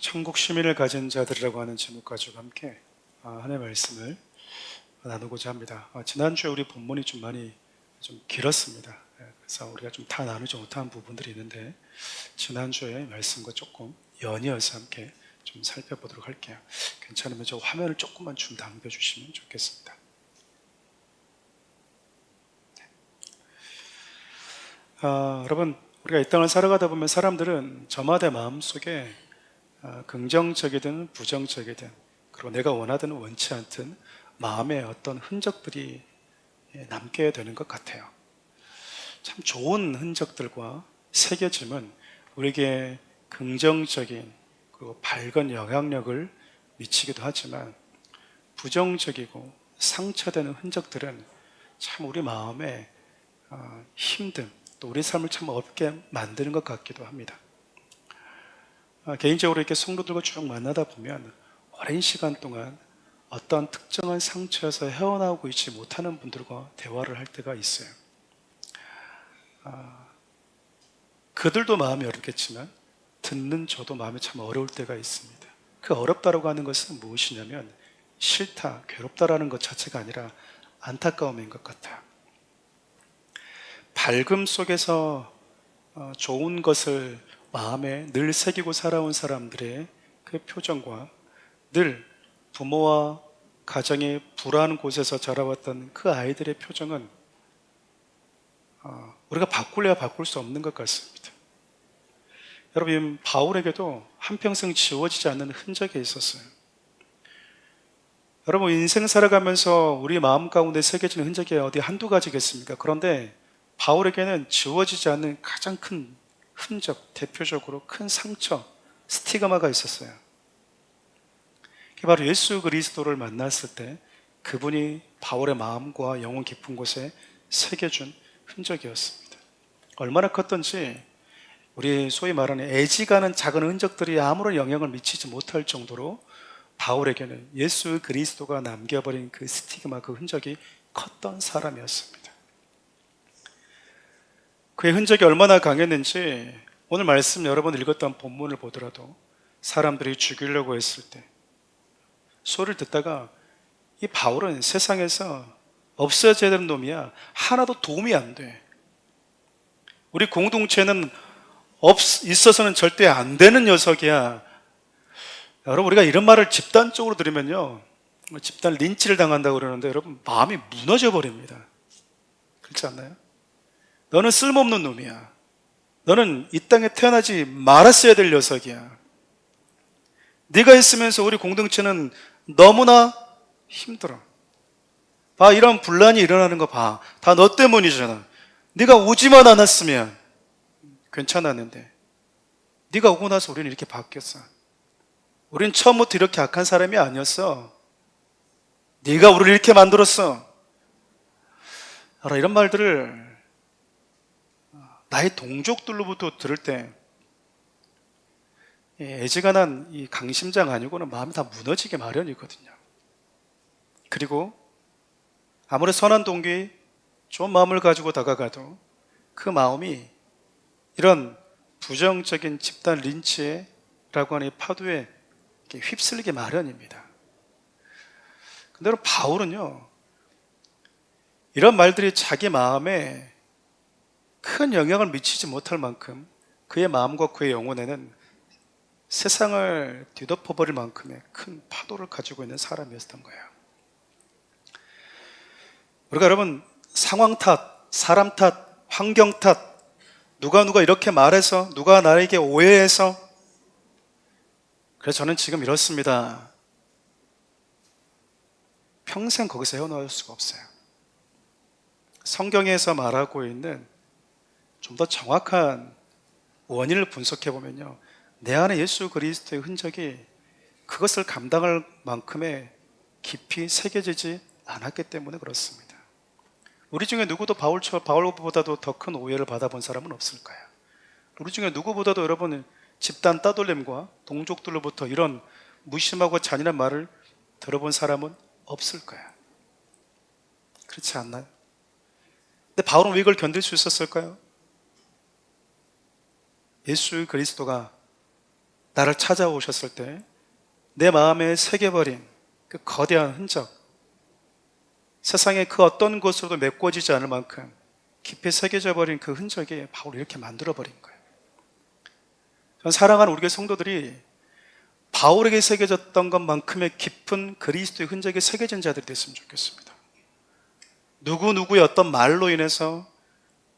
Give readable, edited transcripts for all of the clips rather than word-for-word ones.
천국 시민을 가진 자들이라고 하는 제목 가지고 함께 하나님의 말씀을 나누고자 합니다. 지난주에 우리 본문이 좀 많이 좀 길었습니다. 그래서 우리가 좀 다 나누지 못한 부분들이 있는데 지난주에 말씀과 조금 연이어서 함께 좀 살펴보도록 할게요. 괜찮으면 저 화면을 조금만 좀 당겨주시면 좋겠습니다. 여러분, 우리가 이 땅을 살아가다 보면 사람들은 저마다 마음속에 긍정적이든 부정적이든 그리고 내가 원하든 원치 않든 마음에 어떤 흔적들이 남게 되는 것 같아요. 참 좋은 흔적들과 새겨짐은 우리에게 긍정적인 그리고 밝은 영향력을 미치기도 하지만 부정적이고 상처되는 흔적들은 참 우리 마음에 힘듦, 또 우리 삶을 참 어렵게 만드는 것 같기도 합니다. 개인적으로 이렇게 성도들과 쭉 만나다 보면 오랜 시간 동안 어떤 특정한 상처에서 헤어나오고 있지 못하는 분들과 대화를 할 때가 있어요. 그들도 마음이 어렵겠지만 듣는 저도 마음이 참 어려울 때가 있습니다. 그 어렵다라고 하는 것은 무엇이냐면 싫다, 괴롭다라는 것 자체가 아니라 안타까움인 것 같아요. 밝음 속에서 좋은 것을 마음에 늘 새기고 살아온 사람들의 그 표정과 늘 부모와 가정이 불안한 곳에서 자라왔던 그 아이들의 표정은 우리가 바꿀래야 바꿀 수 없는 것 같습니다. 여러분, 바울에게도 한평생 지워지지 않는 흔적이 있었어요. 여러분, 인생 살아가면서 우리 마음 가운데 새겨지는 흔적이 어디 한두 가지겠습니까? 그런데 바울에게는 지워지지 않는 가장 큰 흔적, 대표적으로 큰 상처, 스티그마가 있었어요. 그게 바로 예수 그리스도를 만났을 때 그분이 바울의 마음과 영혼 깊은 곳에 새겨준 흔적이었습니다. 얼마나 컸던지 우리 소위 말하는 애지가는 작은 흔적들이 아무런 영향을 미치지 못할 정도로 바울에게는 예수 그리스도가 남겨버린 그 스티그마, 그 흔적이 컸던 사람이었습니다. 그의 흔적이 얼마나 강했는지 오늘 말씀 여러분 읽었던 본문을 보더라도 사람들이 죽이려고 했을 때 소리를 듣다가 이 바울은 세상에서 없어져야 되는 놈이야. 하나도 도움이 안 돼. 우리 공동체는 있어서는 절대 안 되는 녀석이야. 여러분, 우리가 이런 말을 집단적으로 들으면요, 집단 린치를 당한다고 그러는데 여러분 마음이 무너져 버립니다. 그렇지 않나요? 너는 쓸모없는 놈이야. 너는 이 땅에 태어나지 말았어야 될 녀석이야. 네가 있으면서 우리 공동체는 너무나 힘들어. 봐, 이런 분란이 일어나는 거 봐. 다 너 때문이잖아. 네가 오지만 않았으면 괜찮았는데 네가 오고 나서 우리는 이렇게 바뀌었어. 우린 처음부터 이렇게 악한 사람이 아니었어. 네가 우리를 이렇게 만들었어. 알아, 이런 말들을 나의 동족들로부터 들을 때 애지간한 이 강심장 아니고는 마음이 다 무너지게 마련이거든요. 그리고 아무리 선한 동기, 좋은 마음을 가지고 다가가도 그 마음이 이런 부정적인 집단 린치라고 하는 파도에 휩쓸리게 마련입니다. 근데 바울은요, 이런 말들이 자기 마음에 큰 영향을 미치지 못할 만큼 그의 마음과 그의 영혼에는 세상을 뒤덮어버릴 만큼의 큰 파도를 가지고 있는 사람이었던 거예요. 우리가 여러분 상황 탓, 사람 탓, 환경 탓, 누가 이렇게 말해서, 누가 나에게 오해해서, 그래서 저는 지금 이렇습니다. 평생 거기서 헤어나올 수가 없어요. 성경에서 말하고 있는 좀 더 정확한 원인을 분석해 보면요, 내 안에 예수 그리스도의 흔적이 그것을 감당할 만큼의 깊이 새겨지지 않았기 때문에 그렇습니다. 우리 중에 누구도 바울보다도 더 큰 오해를 받아본 사람은 없을까요? 우리 중에 누구보다도 여러분 집단 따돌림과 동족들로부터 이런 무심하고 잔인한 말을 들어본 사람은 없을까요? 그렇지 않나요? 근데 바울은 왜 이걸 견딜 수 있었을까요? 예수 그리스도가 나를 찾아오셨을 때 내 마음에 새겨버린 그 거대한 흔적, 세상의 그 어떤 곳으로도 메꿔지지 않을 만큼 깊이 새겨져 버린 그 흔적이 바울을 이렇게 만들어버린 거예요. 전 사랑하는 우리 교회 성도들이 바울에게 새겨졌던 것만큼의 깊은 그리스도의 흔적이 새겨진 자들이 됐으면 좋겠습니다. 누구의 어떤 말로 인해서,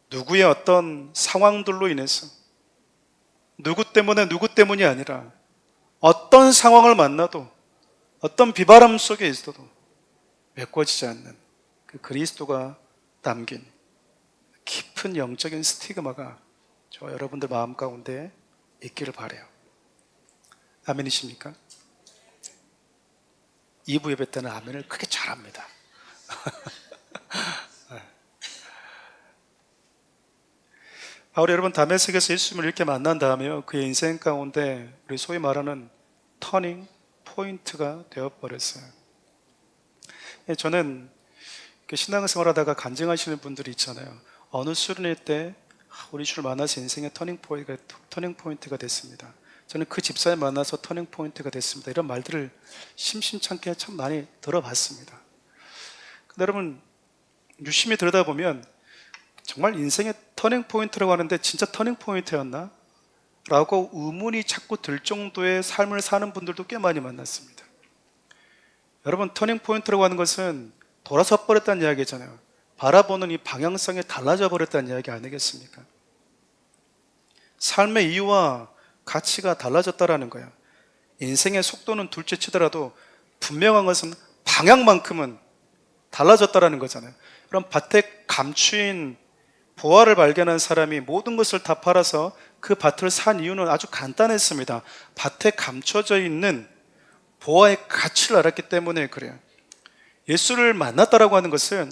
누구의 어떤 상황들로 인해서, 누구 때문이 아니라 어떤 상황을 만나도, 어떤 비바람 속에 있어도 메꿔지지 않는 그 그리스도가 남긴 깊은 영적인 스티그마가 저와 여러분들 마음 가운데 있기를 바라요. 아멘이십니까? 2부 예배 때는 아멘을 크게 잘합니다. 바울이 여러분 다메섹에서 예수님을 이렇게 만난 다음에요, 그의 인생 가운데 우리 소위 말하는 터닝 포인트가 되어버렸어요. 저는 신앙생활 하다가 간증하시는 분들이 있잖아요. 어느 수련회 때 우리 주를 만나서 인생의 터닝 포인트가 됐습니다. 저는 그 집사님 만나서 터닝 포인트가 됐습니다. 이런 말들을 심심찮게 참 많이 들어봤습니다. 근데 여러분 유심히 들여다보면 정말 인생의 터닝 포인트라고 하는데 진짜 터닝 포인트였나? 라고 의문이 자꾸 들 정도의 삶을 사는 분들도 꽤 많이 만났습니다. 여러분 터닝 포인트라고 하는 것은 돌아서 버렸다는 이야기잖아요. 바라보는 이 방향성이 달라져 버렸다는 이야기 아니겠습니까? 삶의 이유와 가치가 달라졌다라는 거예요. 인생의 속도는 둘째 치더라도 분명한 것은 방향만큼은 달라졌다라는 거잖아요. 그럼 밭에 감추인 보화를 발견한 사람이 모든 것을 다 팔아서 그 밭을 산 이유는 아주 간단했습니다. 밭에 감춰져 있는 보화의 가치를 알았기 때문에 그래요. 예수를 만났다라고 하는 것은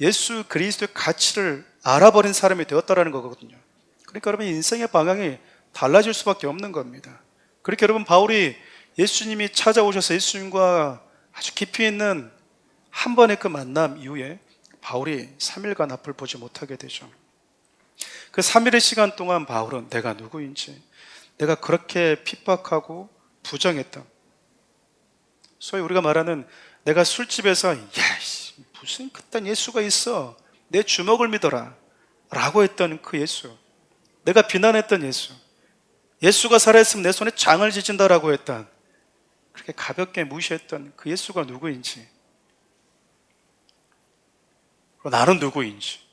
예수 그리스도의 가치를 알아버린 사람이 되었다라는 거거든요. 그러니까 여러분 인생의 방향이 달라질 수밖에 없는 겁니다. 그렇게 여러분 바울이 예수님이 찾아오셔서 예수님과 아주 깊이 있는 한 번의 그 만남 이후에 바울이 3일간 앞을 보지 못하게 되죠. 그 3일의 시간 동안 바울은 내가 누구인지, 내가 그렇게 핍박하고 부정했던, 소위 우리가 말하는 내가 술집에서 무슨 그딴 예수가 있어, 내 주먹을 믿어라 라고 했던 그 예수, 내가 비난했던 예수, 예수가 살아있으면 내 손에 장을 지진다라고 했던, 그렇게 가볍게 무시했던 그 예수가 누구인지, 나는 누구인지,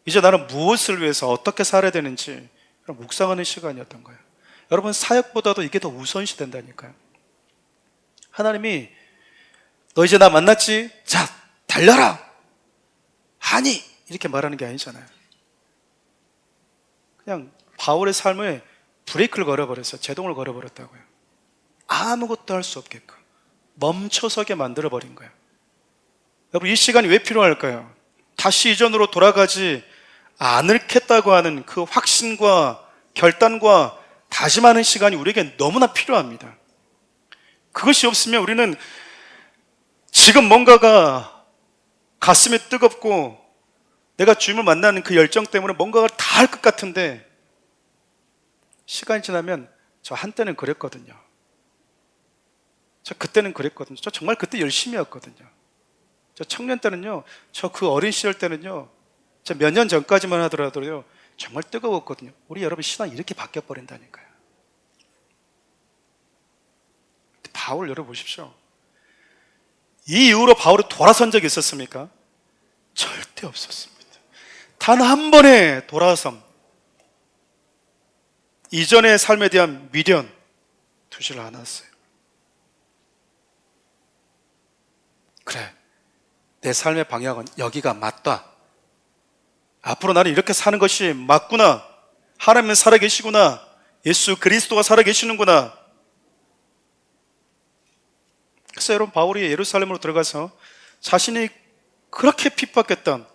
이제 나는 무엇을 위해서 어떻게 살아야 되는지 묵상하는 시간이었던 거예요. 여러분 사역보다도 이게 더 우선시 된다니까요. 하나님이 너 이제 나 만났지? 자 달려라! 아니! 이렇게 말하는 게 아니잖아요. 그냥 바울의 삶에 브레이크를 걸어버렸어요. 제동을 걸어버렸다고요. 아무것도 할 수 없게끔 멈춰서게 만들어버린 거예요. 여러분 이 시간이 왜 필요할까요? 다시 이전으로 돌아가지 않겠다고 하는 그 확신과 결단과 다짐하는 시간이 우리에게 너무나 필요합니다. 그것이 없으면 우리는 지금 뭔가가 가슴이 뜨겁고 내가 주님을 만나는 그 열정 때문에 뭔가를 다 할 것 같은데, 시간이 지나면 저 한때는 그랬거든요. 저 그때는 그랬거든요. 저 정말 그때 열심히 했거든요. 저 청년 때는요, 저 그 어린 시절 때는요, 저 몇 년 전까지만 하더라도요 정말 뜨거웠거든요. 우리 여러분 신앙이 이렇게 바뀌어 버린다니까요. 바울 여러분 보십시오. 이 이후로 바울이 돌아선 적이 있었습니까? 절대 없었습니다. 단 한 번의 돌아섬, 이전의 삶에 대한 미련 두질 않았어요. 그래, 내 삶의 방향은 여기가 맞다. 앞으로 나는 이렇게 사는 것이 맞구나. 하나님은 살아계시구나. 예수 그리스도가 살아계시는구나. 그래서 여러분 바울이 예루살렘으로 들어가서 자신이 그렇게 핍박했던,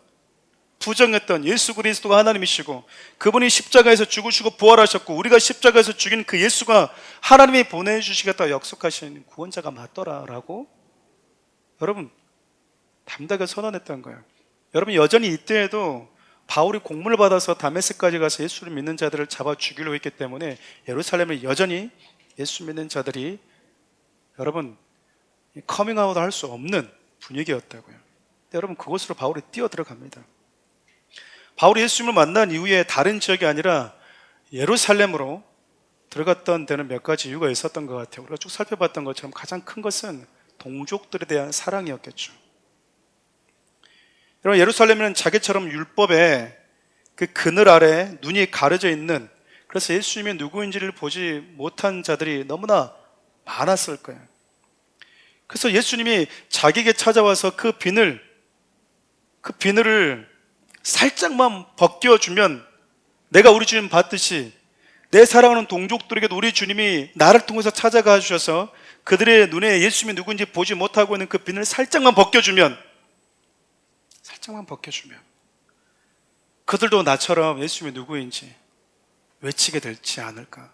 부정했던 예수 그리스도가 하나님이시고 그분이 십자가에서 죽으시고 부활하셨고 우리가 십자가에서 죽인 그 예수가 하나님이 보내주시겠다 약속하신 구원자가 맞더라라고 여러분 담대하게 선언했던 거예요. 여러분 여전히 이때에도 바울이 공문을 받아서 다메섹까지 가서 예수를 믿는 자들을 잡아 죽이려고 했기 때문에 예루살렘에 여전히 예수 믿는 자들이 여러분 커밍아웃 할 수 없는 분위기였다고요. 근데 여러분 그곳으로 바울이 뛰어들어갑니다. 바울이 예수님을 만난 이후에 다른 지역이 아니라 예루살렘으로 들어갔던 데는 몇 가지 이유가 있었던 것 같아요. 우리가 쭉 살펴봤던 것처럼 가장 큰 것은 동족들에 대한 사랑이었겠죠. 여러분 예루살렘은 자기처럼 율법의 그 그늘 아래 눈이 가려져 있는, 그래서 예수님이 누구인지를 보지 못한 자들이 너무나 많았을 거예요. 그래서 예수님이 자기에게 찾아와서 그 비늘을 살짝만 벗겨주면 내가 우리 주님 봤듯이 내 사랑하는 동족들에게도 우리 주님이 나를 통해서 찾아가 주셔서 그들의 눈에 예수님이 누구인지 보지 못하고 있는 그 비늘을 살짝만 벗겨주면 그들도 나처럼 예수님이 누구인지 외치게 되지 않을까,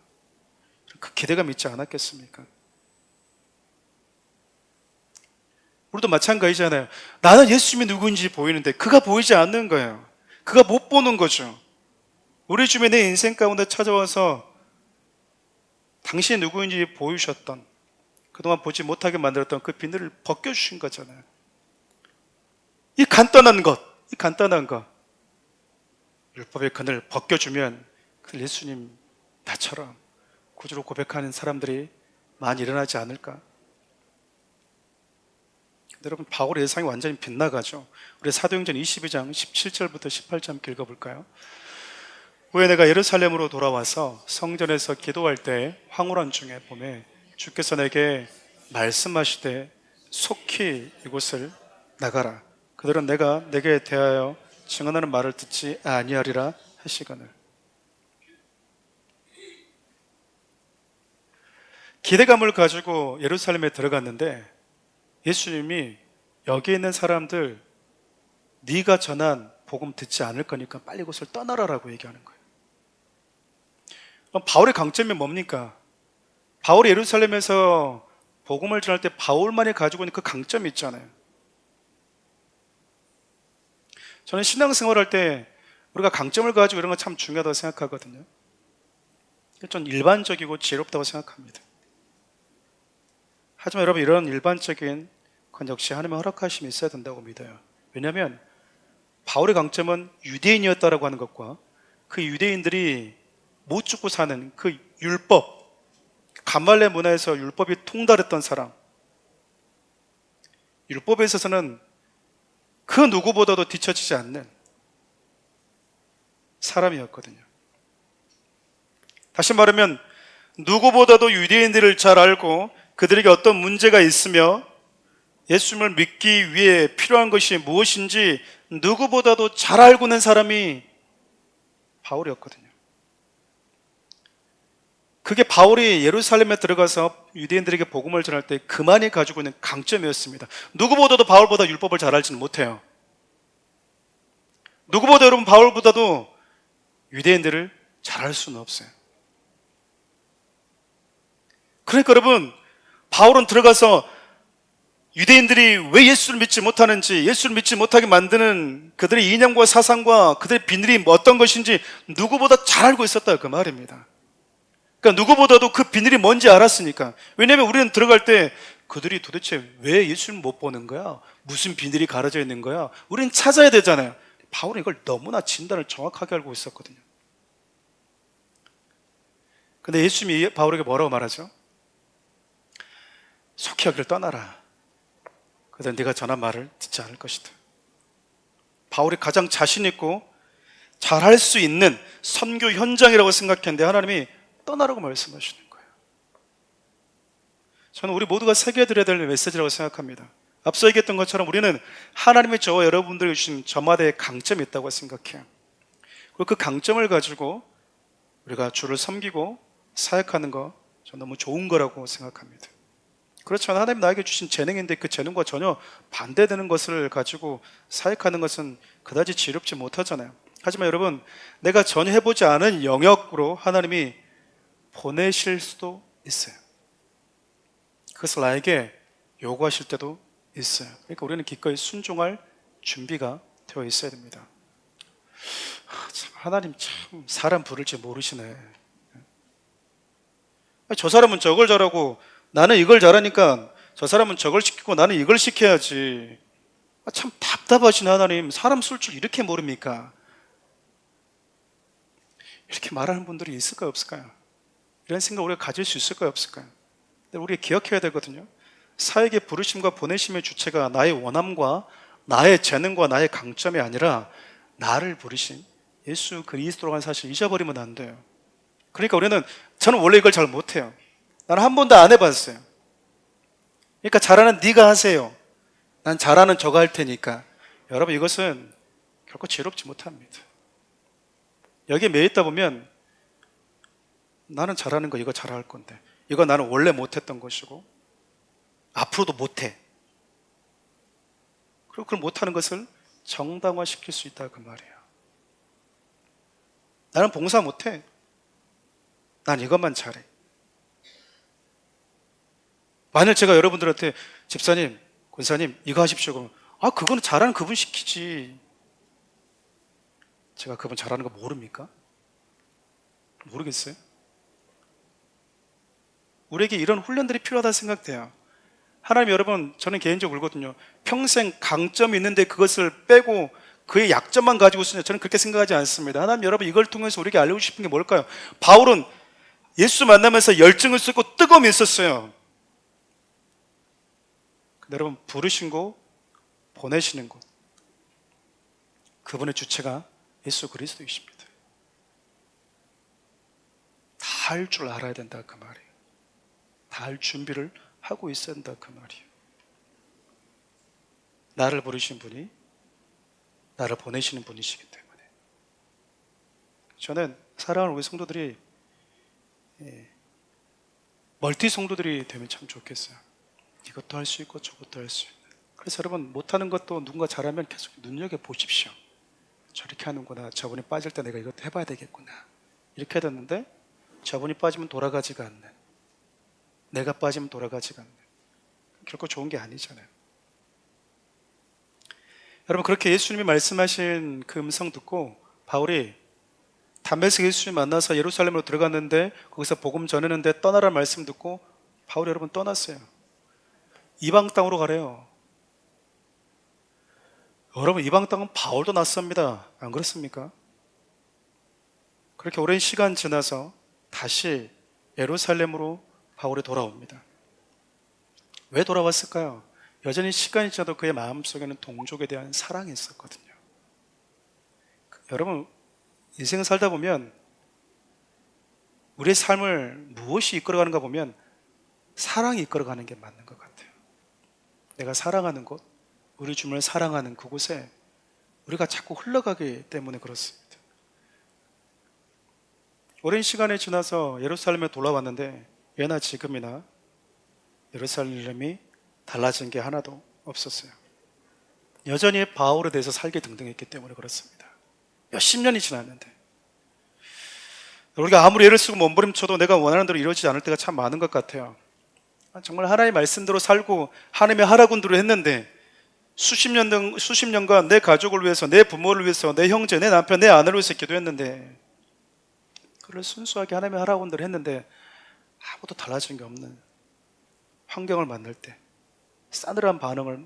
그 기대감이 있지 않았겠습니까? 우리도 마찬가지잖아요. 나는 예수님이 누구인지 보이는데 그가 보이지 않는 거예요. 그가 못 보는 거죠. 우리 주님이 내 인생 가운데 찾아와서 당신이 누구인지 보이셨던, 그동안 보지 못하게 만들었던 그 비늘을 벗겨주신 거잖아요. 이 간단한 것, 율법의 그늘 벗겨주면 그 예수님 나처럼 구주로 고백하는 사람들이 많이 일어나지 않을까? 여러분 바울의 예상이 완전히 빗나가죠. 우리 사도행전 22장 17절부터 18절 함께 읽어볼까요? 후에 내가 예루살렘으로 돌아와서 성전에서 기도할 때 황홀한 중에 봄에 주께서 내게 말씀하시되 속히 이곳을 나가라. 그들은 내가 내게 대하여 증언하는 말을 듣지 아니하리라 하시거늘. 기대감을 가지고 예루살렘에 들어갔는데 예수님이 여기 있는 사람들 네가 전한 복음 듣지 않을 거니까 빨리 이곳을 떠나라라고 얘기하는 거예요. 그럼 바울의 강점이 뭡니까? 바울이 예루살렘에서 복음을 전할 때 바울만이 가지고 있는 그 강점이 있잖아요. 저는 신앙생활할 때 우리가 강점을 가지고 이런 거 참 중요하다고 생각하거든요. 좀 일반적이고 지혜롭다고 생각합니다. 하지만 여러분 이런 일반적인 건 역시 하나님의 허락하심이 있어야 된다고 믿어요. 왜냐하면 바울의 강점은 유대인이었다라고 하는 것과 그 유대인들이 못 죽고 사는 그 율법, 가말레 문화에서 율법이 통달했던 사람, 율법에 있어서는 그 누구보다도 뒤처지지 않는 사람이었거든요. 다시 말하면 누구보다도 유대인들을 잘 알고 그들에게 어떤 문제가 있으며 예수님을 믿기 위해 필요한 것이 무엇인지 누구보다도 잘 알고 있는 사람이 바울이었거든요. 그게 바울이 예루살렘에 들어가서 유대인들에게 복음을 전할 때 그만이 가지고 있는 강점이었습니다. 누구보다도 바울보다 율법을 잘 알지는 못해요. 누구보다 여러분 바울보다도 유대인들을 잘 알 수는 없어요. 그러니까 여러분 바울은 들어가서 유대인들이 왜 예수를 믿지 못하는지, 예수를 믿지 못하게 만드는 그들의 이념과 사상과 그들의 비늘이 어떤 것인지 누구보다 잘 알고 있었다 그 말입니다. 그러니까 누구보다도 그 비늘이 뭔지 알았으니까. 왜냐하면 우리는 들어갈 때 그들이 도대체 왜 예수를 못 보는 거야? 무슨 비늘이 가려져 있는 거야? 우리는 찾아야 되잖아요. 바울은 이걸 너무나 진단을 정확하게 알고 있었거든요. 근데 예수님이 바울에게 뭐라고 말하죠? 속히 여기를 떠나라. 그들은 네가 전한 말을 듣지 않을 것이다. 바울이 가장 자신 있고 잘할 수 있는 선교 현장이라고 생각했는데 하나님이 떠나라고 말씀하시는 거예요. 저는 우리 모두가 새겨드려야 될 메시지라고 생각합니다. 앞서 얘기했던 것처럼 우리는 하나님의 저와 여러분들이 주신 저마다의 강점이 있다고 생각해요. 그리고 그 강점을 가지고 우리가 주를 섬기고 사역하는 거 저는 너무 좋은 거라고 생각합니다. 그렇지만 하나님 나에게 주신 재능인데 그 재능과 전혀 반대되는 것을 가지고 사역하는 것은 그다지 지혜롭지 못하잖아요. 하지만 여러분, 내가 전혀 해보지 않은 영역으로 하나님이 보내실 수도 있어요. 그것을 나에게 요구하실 때도 있어요. 그러니까 우리는 기꺼이 순종할 준비가 되어 있어야 됩니다. 하나님 참 사람 부를 줄 모르시네. 저 사람은 저걸 잘하고 나는 이걸 잘하니까 저 사람은 저걸 시키고 나는 이걸 시켜야지. 참 답답하신 하나님, 사람 쓸 줄 이렇게 모릅니까? 이렇게 말하는 분들이 있을까요, 없을까요? 이런 생각 우리가 가질 수 있을까요, 없을까요? 근데 우리가 기억해야 되거든요. 사역의 부르심과 보내심의 주체가 나의 원함과 나의 재능과 나의 강점이 아니라 나를 부르신 예수 그리스도라는 사실을 잊어버리면 안 돼요. 그러니까 저는 원래 이걸 잘 못해요. 나는 한 번도 안 해봤어요. 그러니까 잘하는 네가 하세요. 난 잘하는 저가 할 테니까. 여러분, 이것은 결코 지혜롭지 못합니다. 여기에 매여 있다 보면 나는 잘하는 거 이거 잘할 건데, 이거 나는 원래 못했던 것이고 앞으로도 못해. 그리고 그걸 못하는 것을 정당화시킬 수 있다, 그 말이에요. 나는 봉사 못해. 난 이것만 잘해. 만일 제가 여러분들한테 집사님, 권사님 이거 하십시오 그러면 그거는 잘하는 그분 시키지. 제가 그분 잘하는 거 모릅니까? 모르겠어요? 우리에게 이런 훈련들이 필요하다 생각돼요. 하나님, 여러분, 저는 개인적으로 울거든요. 평생 강점이 있는데 그것을 빼고 그의 약점만 가지고 쓰냐, 저는 그렇게 생각하지 않습니다. 하나님, 여러분, 이걸 통해서 우리에게 알려주고 싶은 게 뭘까요? 바울은 예수 만나면서 열정을 쓰고 뜨거움이 있었어요. 근데 여러분, 부르신 곳, 보내시는 곳, 그분의 주체가 예수 그리스도이십니다. 다 할 줄 알아야 된다, 그 말이에요. 다 할 준비를 하고 있어야 된다, 그 말이에요. 나를 부르신 분이 나를 보내시는 분이시기 때문에 저는 사랑하는 우리 성도들이 멀티 성도들이 되면 참 좋겠어요. 이것도 할 수 있고 저것도 할 수 있는. 그래서 여러분, 못하는 것도 누군가 잘하면 계속 눈여겨보십시오. 저렇게 하는구나, 저분이 빠질 때 내가 이것도 해봐야 되겠구나, 이렇게 됐는데 저분이 빠지면 돌아가지가 않는, 내가 빠지면 돌아가지가 않는, 결코 좋은 게 아니잖아요. 여러분, 그렇게 예수님이 말씀하신 그 음성 듣고 바울이 담에색 예수님 만나서 예루살렘으로 들어갔는데 거기서 복음 전했는데 떠나라는 말씀 듣고 바울이 여러분 떠났어요. 이방 땅으로 가래요. 여러분, 이방 땅은 바울도 낯섭니다. 안 그렇습니까? 그렇게 오랜 시간 지나서 다시 예루살렘으로 바울이 돌아옵니다. 왜 돌아왔을까요? 여전히 시간이 지나도 그의 마음속에는 동족에 대한 사랑이 있었거든요. 여러분, 인생을 살다 보면 우리의 삶을 무엇이 이끌어가는가 보면 사랑이 이끌어가는 게 맞는 것 같아요. 내가 사랑하는 곳, 우리 주님을 사랑하는 그곳에 우리가 자꾸 흘러가기 때문에 그렇습니다. 오랜 시간이 지나서 예루살렘에 돌아왔는데 예나 지금이나 예루살렘이 달라진 게 하나도 없었어요. 여전히 바울에 대해서 살기 등등했기 때문에 그렇습니다. 몇십 년이 지났는데 우리가 아무리 애를 쓰고 몸부림쳐도 내가 원하는 대로 이루어지지 않을 때가 참 많은 것 같아요. 정말 하나님의 말씀대로 살고 하나님의 하라군 대로 했는데 수십 년간 내 가족을 위해서, 내 부모를 위해서, 내 형제, 내 남편, 내 아내를 위해서 기도했는데 그걸 순수하게 하나님의 하라군 대로 했는데 아무것도 달라진 게 없는 환경을 만날 때, 싸늘한 반응을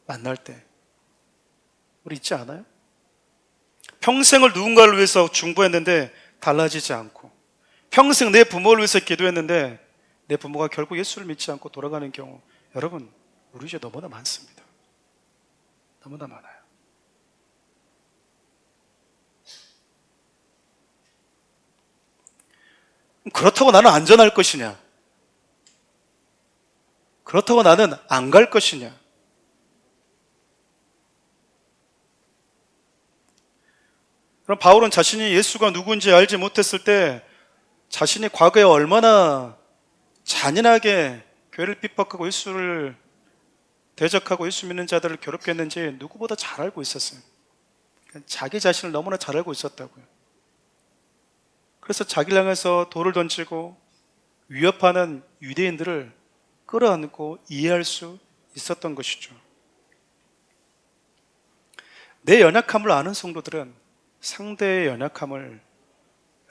만날 때 우리 있지 않아요? 평생을 누군가를 위해서 중보했는데 달라지지 않고, 평생 내 부모를 위해서 기도했는데 내 부모가 결국 예수를 믿지 않고 돌아가는 경우, 여러분, 우리 주에 너무나 많습니다. 너무나 많아요. 그렇다고 나는 안전할 것이냐? 그렇다고 나는 안 갈 것이냐? 그럼 바울은 자신이 예수가 누구인지 알지 못했을 때 자신이 과거에 얼마나 잔인하게 교회를 핍박하고 예수를 대적하고 예수 믿는 자들을 괴롭게 했는지 누구보다 잘 알고 있었어요. 자기 자신을 너무나 잘 알고 있었다고요. 그래서 자기를 향해서 돌을 던지고 위협하는 유대인들을 끌어안고 이해할 수 있었던 것이죠. 내 연약함을 아는 성도들은 상대의 연약함을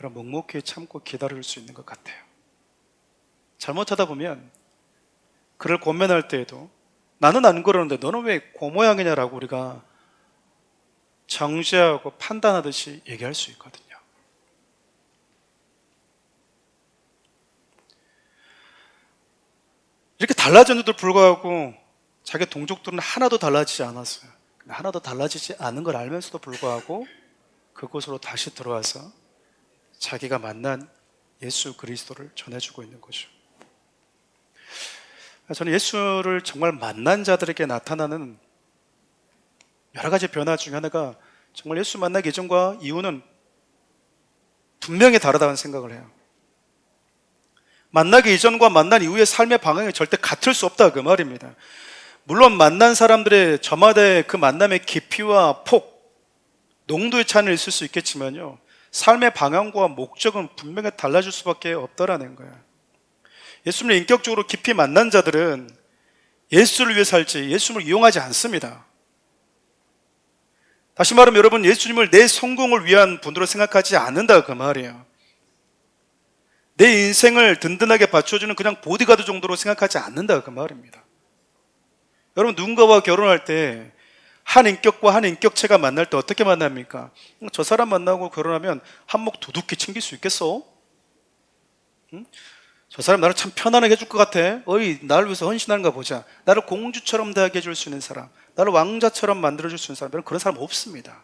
묵묵히 참고 기다릴 수 있는 것 같아요. 잘못하다 보면 그를 권면할 때에도 나는 안 그러는데 너는 왜 그 모양이냐라고 우리가 정죄하고 판단하듯이 얘기할 수 있거든요. 이렇게 달라졌는데도 불구하고 자기 동족들은 하나도 달라지지 않았어요. 하나도 달라지지 않은 걸 알면서도 불구하고 그곳으로 다시 들어와서 자기가 만난 예수 그리스도를 전해주고 있는 거죠. 저는 예수를 정말 만난 자들에게 나타나는 여러 가지 변화 중에 하나가 정말 예수 만나기 이전과 이후는 분명히 다르다는 생각을 해요. 만나기 이전과 만난 이후의 삶의 방향이 절대 같을 수 없다 그 말입니다. 물론 만난 사람들의 저마다의 그 만남의 깊이와 폭, 농도의 차이는 있을 수 있겠지만요, 삶의 방향과 목적은 분명히 달라질 수밖에 없다라는 거예요. 예수님을 인격적으로 깊이 만난 자들은 예수를 위해 살지 예수님을 이용하지 않습니다. 다시 말하면 여러분, 예수님을 내 성공을 위한 분으로 생각하지 않는다 그 말이에요. 내 인생을 든든하게 받쳐주는 그냥 보디가드 정도로 생각하지 않는다 그 말입니다. 여러분, 누군가와 결혼할 때 한 인격과 한 인격체가 만날 때 어떻게 만납니까? 저 사람 만나고 결혼하면 한몫 두둑히 챙길 수 있겠어? 응? 저 사람 나를 참 편안하게 해줄 것 같아. 어이, 나를 위해서 헌신하는가 보자. 나를 공주처럼 대하게 해줄 수 있는 사람, 나를 왕자처럼 만들어줄 수 있는 사람, 그런 사람 없습니다.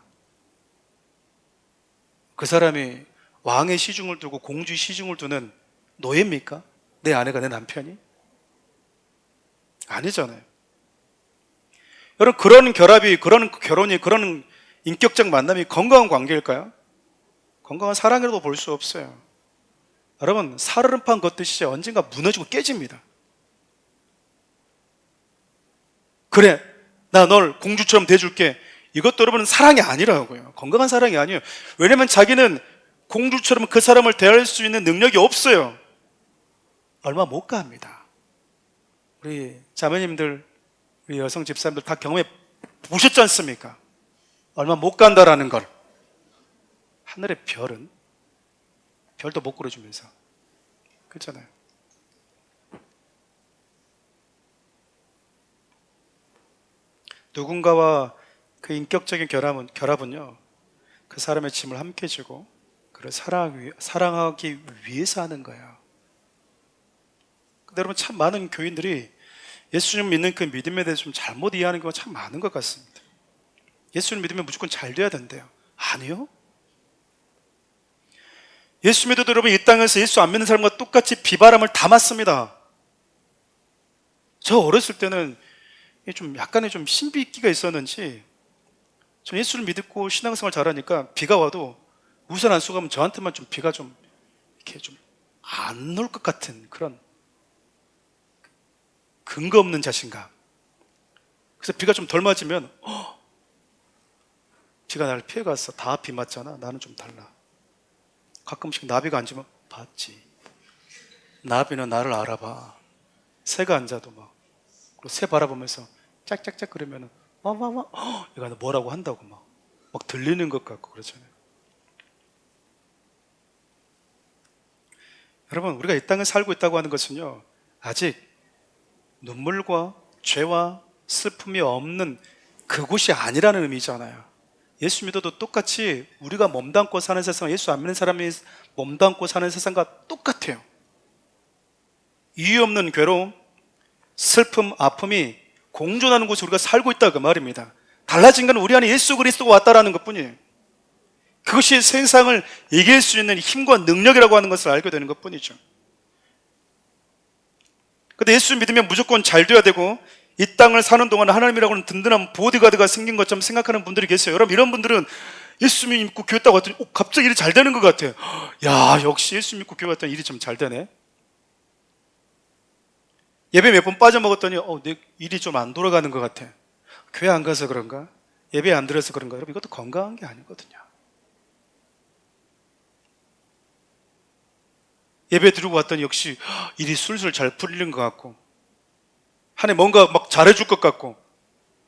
그 사람이 왕의 시중을 두고 공주의 시중을 두는 노예입니까? 내 아내가 내 남편이? 아니잖아요. 여러분, 그런 결합이, 그런 결혼이, 그런 인격적 만남이 건강한 관계일까요? 건강한 사랑이라도 볼 수 없어요. 여러분, 살얼음판 걷듯이 언젠가 무너지고 깨집니다. 그래, 나 널 공주처럼 대줄게. 이것도 여러분 사랑이 아니라고요. 건강한 사랑이 아니에요. 왜냐면 자기는 공주처럼 그 사람을 대할 수 있는 능력이 없어요. 얼마 못 갑니다. 우리 자매님들, 우리 여성 집사님들 다 경험해 보셨지 않습니까? 얼마 못 간다라는 걸. 하늘의 별도 못 끌어주면서. 그렇잖아요. 누군가와 그 인격적인 결합은요, 그 사람의 짐을 함께 지고 그를 사랑하기 위해서 하는 거예요. 근데 여러분, 참 많은 교인들이 예수님 믿는 그 믿음에 대해서 좀 잘못 이해하는 경우가 참 많은 것 같습니다. 예수님 믿으면 무조건 잘 돼야 된대요. 아니요. 예수 믿어도 여러분, 이 땅에서 예수 안 믿는 사람과 똑같이 비바람을 담았습니다. 저 어렸을 때는 좀 약간의 좀 신비기가 있었는지, 전 예수를 믿고 신앙생활 잘하니까 비가 와도 우산 안 쓰고 가면 저한테만 좀 비가 좀 이렇게 좀 안 올 것 같은 그런 근거 없는 자신감. 그래서 비가 좀 덜 맞으면 비가 나를 피해갔어. 다 비 맞잖아. 나는 좀 달라. 가끔씩 나비가 앉으면 봤지. 나비는 나를 알아봐. 새가 앉아도 막, 그리고 새 바라보면서 짝짝짝 그러면은 얘가 뭐라고 한다고 막 들리는 것 같고 그러잖아요. 여러분, 우리가 이 땅에 살고 있다고 하는 것은요, 아직 눈물과 죄와 슬픔이 없는 그곳이 아니라는 의미잖아요. 예수 믿어도 똑같이 우리가 몸담고 사는 세상, 예수 안 믿는 사람이 몸담고 사는 세상과 똑같아요. 이유 없는 괴로움, 슬픔, 아픔이 공존하는 곳에 우리가 살고 있다 그 말입니다. 달라진 건 우리 안에 예수 그리스도가 왔다라는 것뿐이에요. 그것이 세상을 이길 수 있는 힘과 능력이라고 하는 것을 알게 되는 것뿐이죠. 근데 예수 믿으면 무조건 잘 돼야 되고, 이 땅을 사는 동안 하나님이라고는 든든한 보디가드가 생긴 것처럼 생각하는 분들이 계세요. 여러분, 이런 분들은 예수 믿고 교회 갔다 왔더니 갑자기 일이 잘 되는 것 같아요. 야, 역시 예수 믿고 교회 갔더니 일이 좀 잘 되네. 예배 몇 번 빠져먹었더니 내 일이 좀 안 돌아가는 것 같아. 교회 안 가서 그런가? 예배 안 들어서 그런가? 여러분, 이것도 건강한 게 아니거든요. 예배 드리고 왔더니 역시 일이 술술 잘 풀리는 것 같고, 한 해 뭔가 막 잘해줄 것 같고,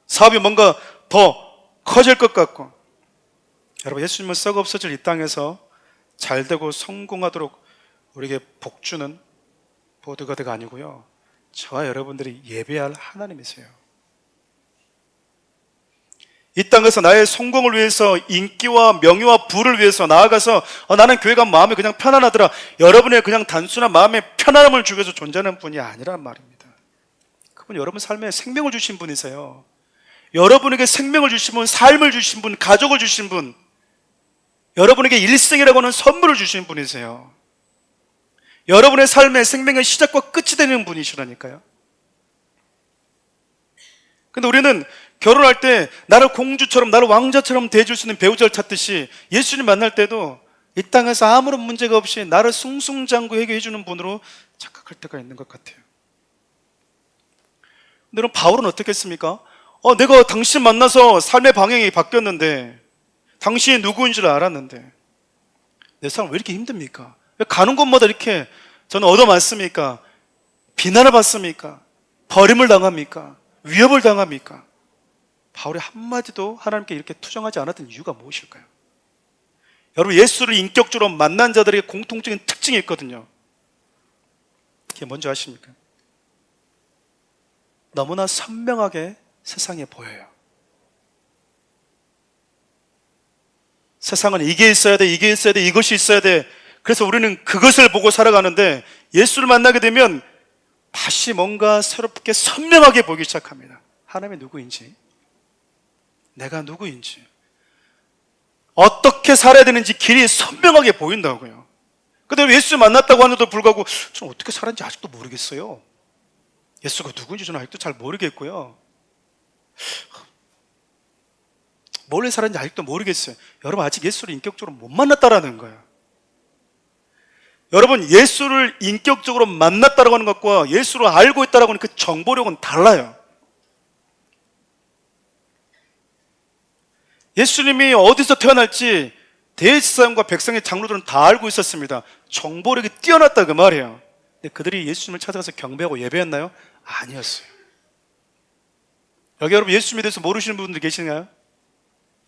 사업이 뭔가 더 커질 것 같고. 여러분, 예수님은 썩어 없어질 이 땅에서 잘 되고 성공하도록 우리에게 복 주는 보드가드가 아니고요, 저와 여러분들이 예배할 하나님이세요. 이 땅에서 나의 성공을 위해서, 인기와 명예와 부를 위해서 나아가서 나는 교회가 마음이 그냥 편안하더라, 여러분의 그냥 단순한 마음의 편안함을 주기 위해서 존재하는 분이 아니란 말입니다. 그분 여러분 삶에 생명을 주신 분이세요. 여러분에게 생명을 주신 분, 삶을 주신 분, 가족을 주신 분, 여러분에게 일생이라고 하는 선물을 주신 분이세요. 여러분의 삶의 생명의 시작과 끝이 되는 분이시라니까요. 근데 우리는 결혼할 때 나를 공주처럼, 나를 왕자처럼 대해줄 수 있는 배우자를 찾듯이 예수님 만날 때도 이 땅에서 아무런 문제가 없이 나를 숭숭장구하게 해주는 분으로 착각할 때가 있는 것 같아요. 근데 그럼 바울은 어떻게 했습니까? 내가 당신 만나서 삶의 방향이 바뀌었는데, 당신이 누구인 줄 알았는데 내 삶 왜 이렇게 힘듭니까? 왜 가는 곳마다 이렇게 저는 얻어맞습니까? 비난을 받습니까? 버림을 당합니까? 위협을 당합니까? 바울이 한마디도 하나님께 이렇게 투정하지 않았던 이유가 무엇일까요? 여러분, 예수를 인격적으로 만난 자들에게 공통적인 특징이 있거든요. 그게 뭔지 아십니까? 너무나 선명하게 세상에 보여요. 세상은 이게 있어야 돼, 이게 있어야 돼, 이것이 있어야 돼. 그래서 우리는 그것을 보고 살아가는데, 예수를 만나게 되면 다시 뭔가 새롭게 선명하게 보기 시작합니다. 하나님이 누구인지, 내가 누구인지, 어떻게 살아야 되는지 길이 선명하게 보인다고요. 근데 예수 만났다고 하는데도 불구하고 저는 어떻게 살았는지 아직도 모르겠어요. 예수가 누구인지 저는 아직도 잘 모르겠고요. 뭘 살았는지 아직도 모르겠어요. 여러분, 아직 예수를 인격적으로 못 만났다라는 거예요. 여러분, 예수를 인격적으로 만났다라고 하는 것과 예수를 알고 있다라고 하는 그 정보력은 달라요. 예수님이 어디서 태어날지 대제사장과 백성의 장로들은 다 알고 있었습니다. 정보력이 뛰어났다 그 말이에요. 근데 그들이 예수님을 찾아가서 경배하고 예배했나요? 아니었어요. 여기 여러분, 예수님에 대해서 모르시는 분들 계시나요?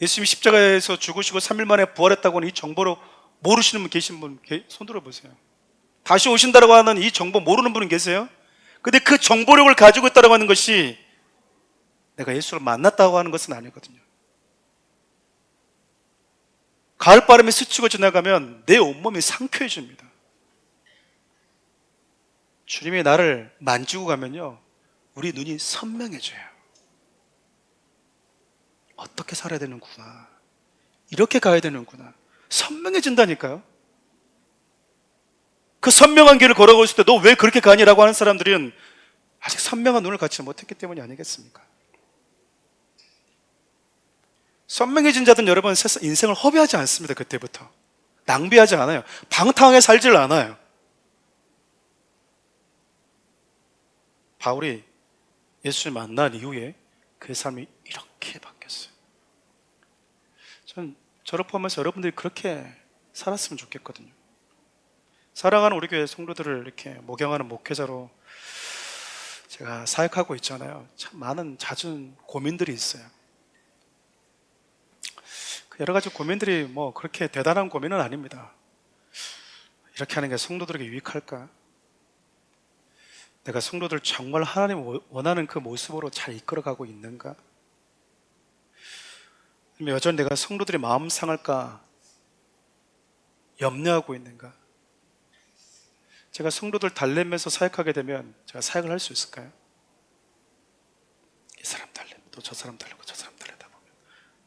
예수님이 십자가에서 죽으시고 3일 만에 부활했다고 하는 이 정보를 모르시는 분 계신 분 손 들어보세요. 다시 오신다고 하는 이 정보 모르는 분은 계세요? 근데 그 정보력을 가지고 있다고 하는 것이 내가 예수를 만났다고 하는 것은 아니거든요. 가을바람이 스치고 지나가면 내 온몸이 상쾌해집니다. 주님이 나를 만지고 가면요, 우리 눈이 선명해져요. 어떻게 살아야 되는구나, 이렇게 가야 되는구나, 선명해진다니까요. 그 선명한 길을 걸어가고 있을 때 너 왜 그렇게 가니라고 하는 사람들은 아직 선명한 눈을 갖지 못했기 때문이 아니겠습니까? 선명해진 자들은 여러분 인생을 허비하지 않습니다. 그때부터 낭비하지 않아요. 방탕하게 살질 않아요. 바울이 예수를 만난 이후에 그의 삶이 이렇게 바뀌었어요. 저를 포함해서 여러분들이 그렇게 살았으면 좋겠거든요. 사랑하는 우리 교회 성도들을 이렇게 목양하는 목회자로 제가 사역하고 있잖아요. 참 많은 잦은 고민들이 있어요. 여러 가지 고민들이 뭐 그렇게 대단한 고민은 아닙니다. 이렇게 하는 게 성도들에게 유익할까? 내가 성도들 정말 하나님 원하는 그 모습으로 잘 이끌어가고 있는가? 여전히 내가 성도들의 마음 상할까 염려하고 있는가? 제가 성도들 달래면서 사역하게 되면 제가 사역을 할 수 있을까요? 이 사람 달래고 또 저 사람 달래고 저 사람 달래다 보면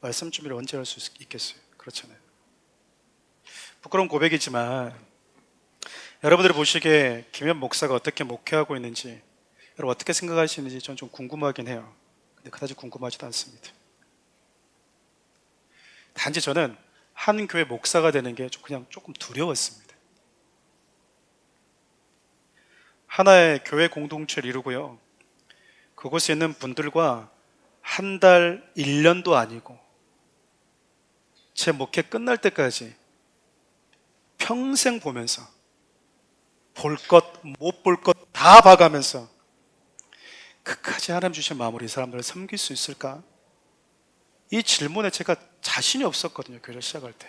말씀 준비를 언제 할 수 있겠어요? 그렇잖아요. 부끄러운 고백이지만 여러분들이 보시기에 김현 목사가 어떻게 목회하고 있는지, 여러분 어떻게 생각하시는지 저는 좀 궁금하긴 해요. 근데 그다지 궁금하지도 않습니다. 단지 저는 한 교회 목사가 되는 게 그냥 조금 두려웠습니다. 하나의 교회 공동체를 이루고요, 그곳에 있는 분들과 한 달, 1년도 아니고 제 목회 끝날 때까지 평생 보면서 볼 것, 못 볼 것 다 봐가면서 끝까지 하나님 주신 마음으로 이 사람들을 섬길 수 있을까? 이 질문에 제가 자신이 없었거든요. 교회를 시작할 때.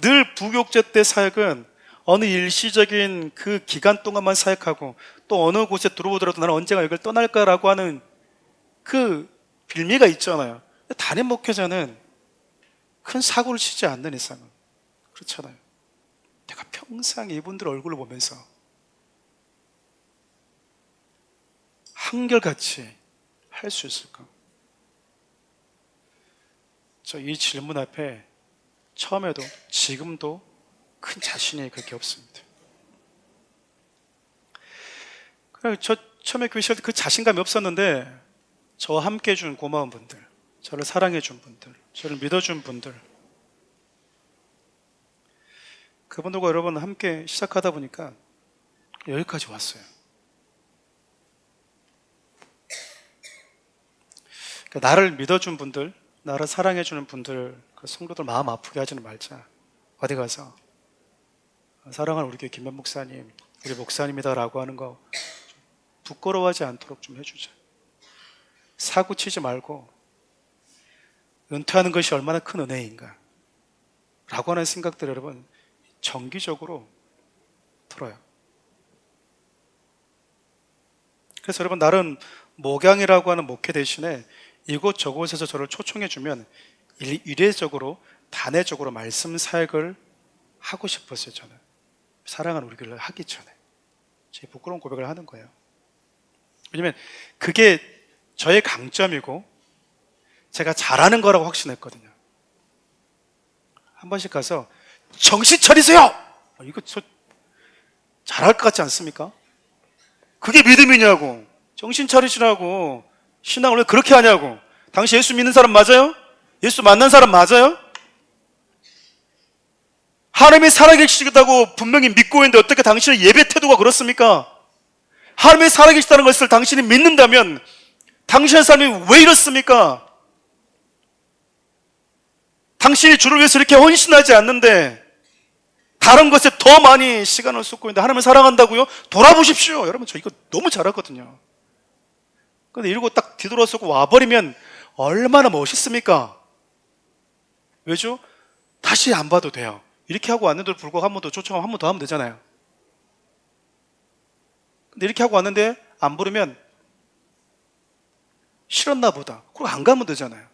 늘 부교육제 때 사역은 어느 일시적인 그 기간 동안만 사역하고 또 어느 곳에 들어오더라도 나는 언젠가 여기를 떠날까라고 하는 그 빌미가 있잖아요. 담임 목회자는 큰 사고를 치지 않는 이상은 그렇잖아요. 내가 평생 이분들 얼굴을 보면서 한결같이 할 수 있을까? 저 이 질문 앞에 처음에도 지금도 큰 자신이 그렇게 없습니다. 그냥 저 처음에 교회 시작할 때 그 자신감이 없었는데 저와 함께 해준 고마운 분들, 저를 사랑해 준 분들, 저를 믿어준 분들, 그분들과 여러분 함께 시작하다 보니까 여기까지 왔어요. 그러니까 나를 믿어준 분들, 나를 사랑해주는 분들, 그 성도들 마음 아프게 하지는 말자. 어디 가서 사랑하는 우리 교회 김현 목사님, 우리 목사님이다라고 하는 거 부끄러워하지 않도록 좀 해주자. 사고 치지 말고 은퇴하는 것이 얼마나 큰 은혜인가 라고 하는 생각들 여러분 정기적으로 들어요. 그래서 여러분 나름 목양이라고 하는 목회 대신에 이곳저곳에서 저를 초청해 주면 이례적으로 단회적으로 말씀 사역을 하고 싶었어요. 저는 사랑하는 우리 교회를 하기 전에 제 부끄러운 고백을 하는 거예요. 왜냐면 그게 저의 강점이고 제가 잘하는 거라고 확신했거든요. 한 번씩 가서 정신 차리세요! 이거 저 잘할 것 같지 않습니까? 그게 믿음이냐고. 정신 차리시라고. 신앙을 왜 그렇게 하냐고. 당신 예수 믿는 사람 맞아요? 예수 만난 사람 맞아요? 하나님이 살아계시다고 분명히 믿고 있는데 어떻게 당신의 예배 태도가 그렇습니까? 하나님이 살아계시다는 것을 당신이 믿는다면 당신의 삶이 왜 이렇습니까? 당신이 주를 위해서 이렇게 헌신하지 않는데 다른 것에 더 많이 시간을 쏟고 있는데 하나님을 사랑한다고요? 돌아보십시오. 여러분 저 이거 너무 잘하거든요. 근데 이러고 딱 뒤돌아서고 와버리면 얼마나 멋있습니까? 왜죠? 다시 안 봐도 돼요. 이렇게 하고 왔는데도 불구하고 한 번 더 초청하면 한 번 더 하면 되잖아요. 근데 이렇게 하고 왔는데 안 부르면 싫었나 보다. 그리고 안 가면 되잖아요.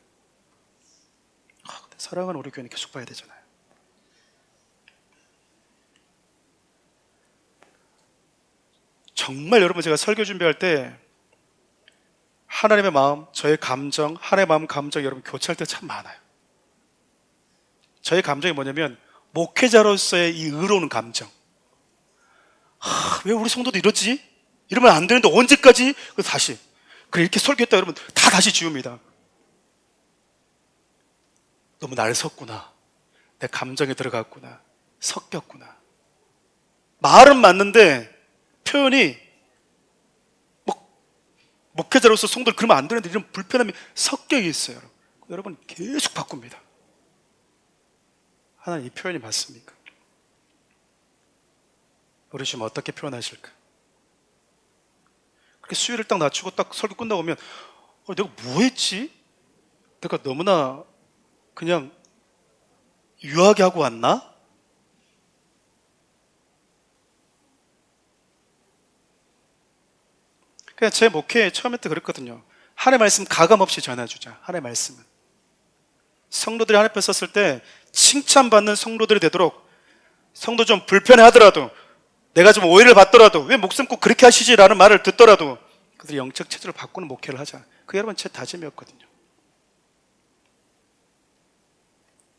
근데 사랑하는 우리 교회는 계속 봐야 되잖아요. 정말 여러분 제가 설교 준비할 때 하나님의 마음, 저의 감정, 하나님의 마음, 감정 여러분 교체할 때 참 많아요. 저의 감정이 뭐냐면 목회자로서의 이 의로운 감정. 왜 우리 성도도 이러지? 이러면 안 되는데 언제까지? 그래서 다시. 그래 이렇게 설교했다 여러분 다 다시 지웁니다. 너무 날 섰구나. 내 감정에 들어갔구나. 섞였구나. 말은 맞는데 표현이 목회자로서 성도를 그러면 안 되는데 이런 불편함이 섞여 있어요. 여러분 계속 바꿉니다. 하나님 이 표현이 맞습니까? 우리 지금 어떻게 표현하실까? 그렇게 수위를 딱 낮추고 딱 설교 끝나고 오면 내가 뭐 했지? 내가 너무나 그냥 유하게 하고 왔나? 그냥 제 목회 처음에 때 그랬거든요. 하나님의 말씀 가감없이 전해주자. 하나님의 말씀은 성도들이 하나님 앞에 섰을 때 칭찬받는 성도들이 되도록 성도 좀 불편해 하더라도 내가 좀 오해를 받더라도 왜 목사님 꼭 그렇게 하시지라는 말을 듣더라도 그들이 영적 체질을 바꾸는 목회를 하자. 그게 여러분 제 다짐이었거든요.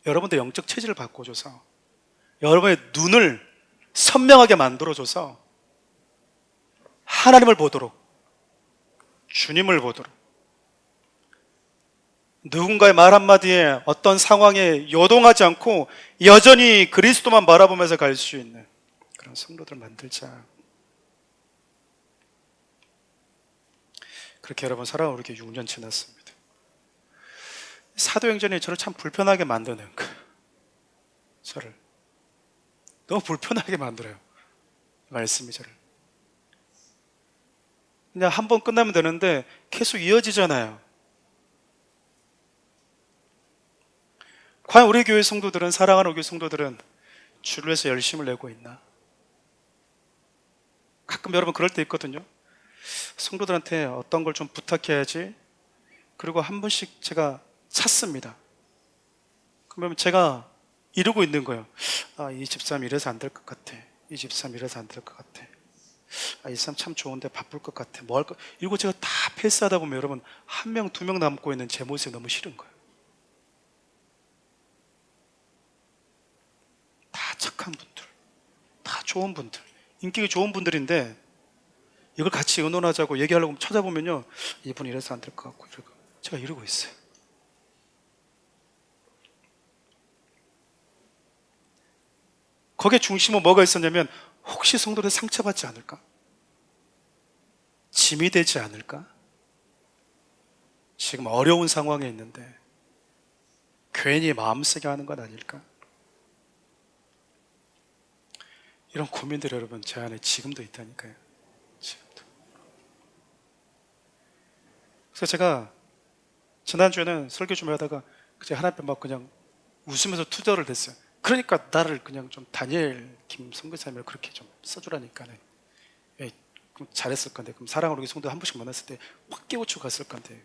여러분들 영적 체질을 바꿔줘서 여러분의 눈을 선명하게 만들어줘서 하나님을 보도록 주님을 보도록 누군가의 말 한마디에 어떤 상황에 요동하지 않고 여전히 그리스도만 바라보면서 갈 수 있는 그런 성도들 만들자. 그렇게 여러분 사랑하는 우리 교회 6년 지났습니다. 사도행전이 저를 참 불편하게 만드는 저를 너무 불편하게 만들어요. 말씀이 저를 그냥 한 번 끝나면 되는데 계속 이어지잖아요. 과연 우리 교회 성도들은 사랑하는 우리 교회 성도들은 주를 위해서 열심을 내고 있나? 가끔 여러분 그럴 때 있거든요. 성도들한테 어떤 걸 좀 부탁해야지. 그리고 한 번씩 제가 찾습니다. 그러면 제가 이러고 있는 거예요. 이 집사람 이래서 안 될 것 같아. 이 집사람 이래서 안 될 것 같아. 이 사람 참 좋은데 바쁠 것 같아. 뭐 할 거. 이거 제가 다 패스하다 보면 여러분 한 명, 두 명 남고 있는 제 모습이 너무 싫은 거예요. 다 착한 분들, 다 좋은 분들, 인격이 좋은 분들인데 이걸 같이 의논하자고 얘기하려고 찾아보면요, 이분 이래서 안 될 것 같고 제가 이러고 있어요. 거기에 중심은 뭐가 있었냐면 혹시 성도들 상처받지 않을까? 짐이 되지 않을까? 지금 어려운 상황에 있는데 괜히 마음 쓰게 하는 건 아닐까? 이런 고민들이 여러분 제 안에 지금도 있다니까요. 지금도. 그래서 제가 지난주에는 설교 좀 하다가 그냥 하나님 막 그냥 웃으면서 투덜을 댔어요. 그러니까 나를 그냥 좀 다니엘 김 선교사님을 그렇게 좀 써주라니까는. 그럼 잘했을 건데, 그럼 사랑으로 우리 성도 한 번씩 만났을 때 확 깨우쳐 갔을 건데,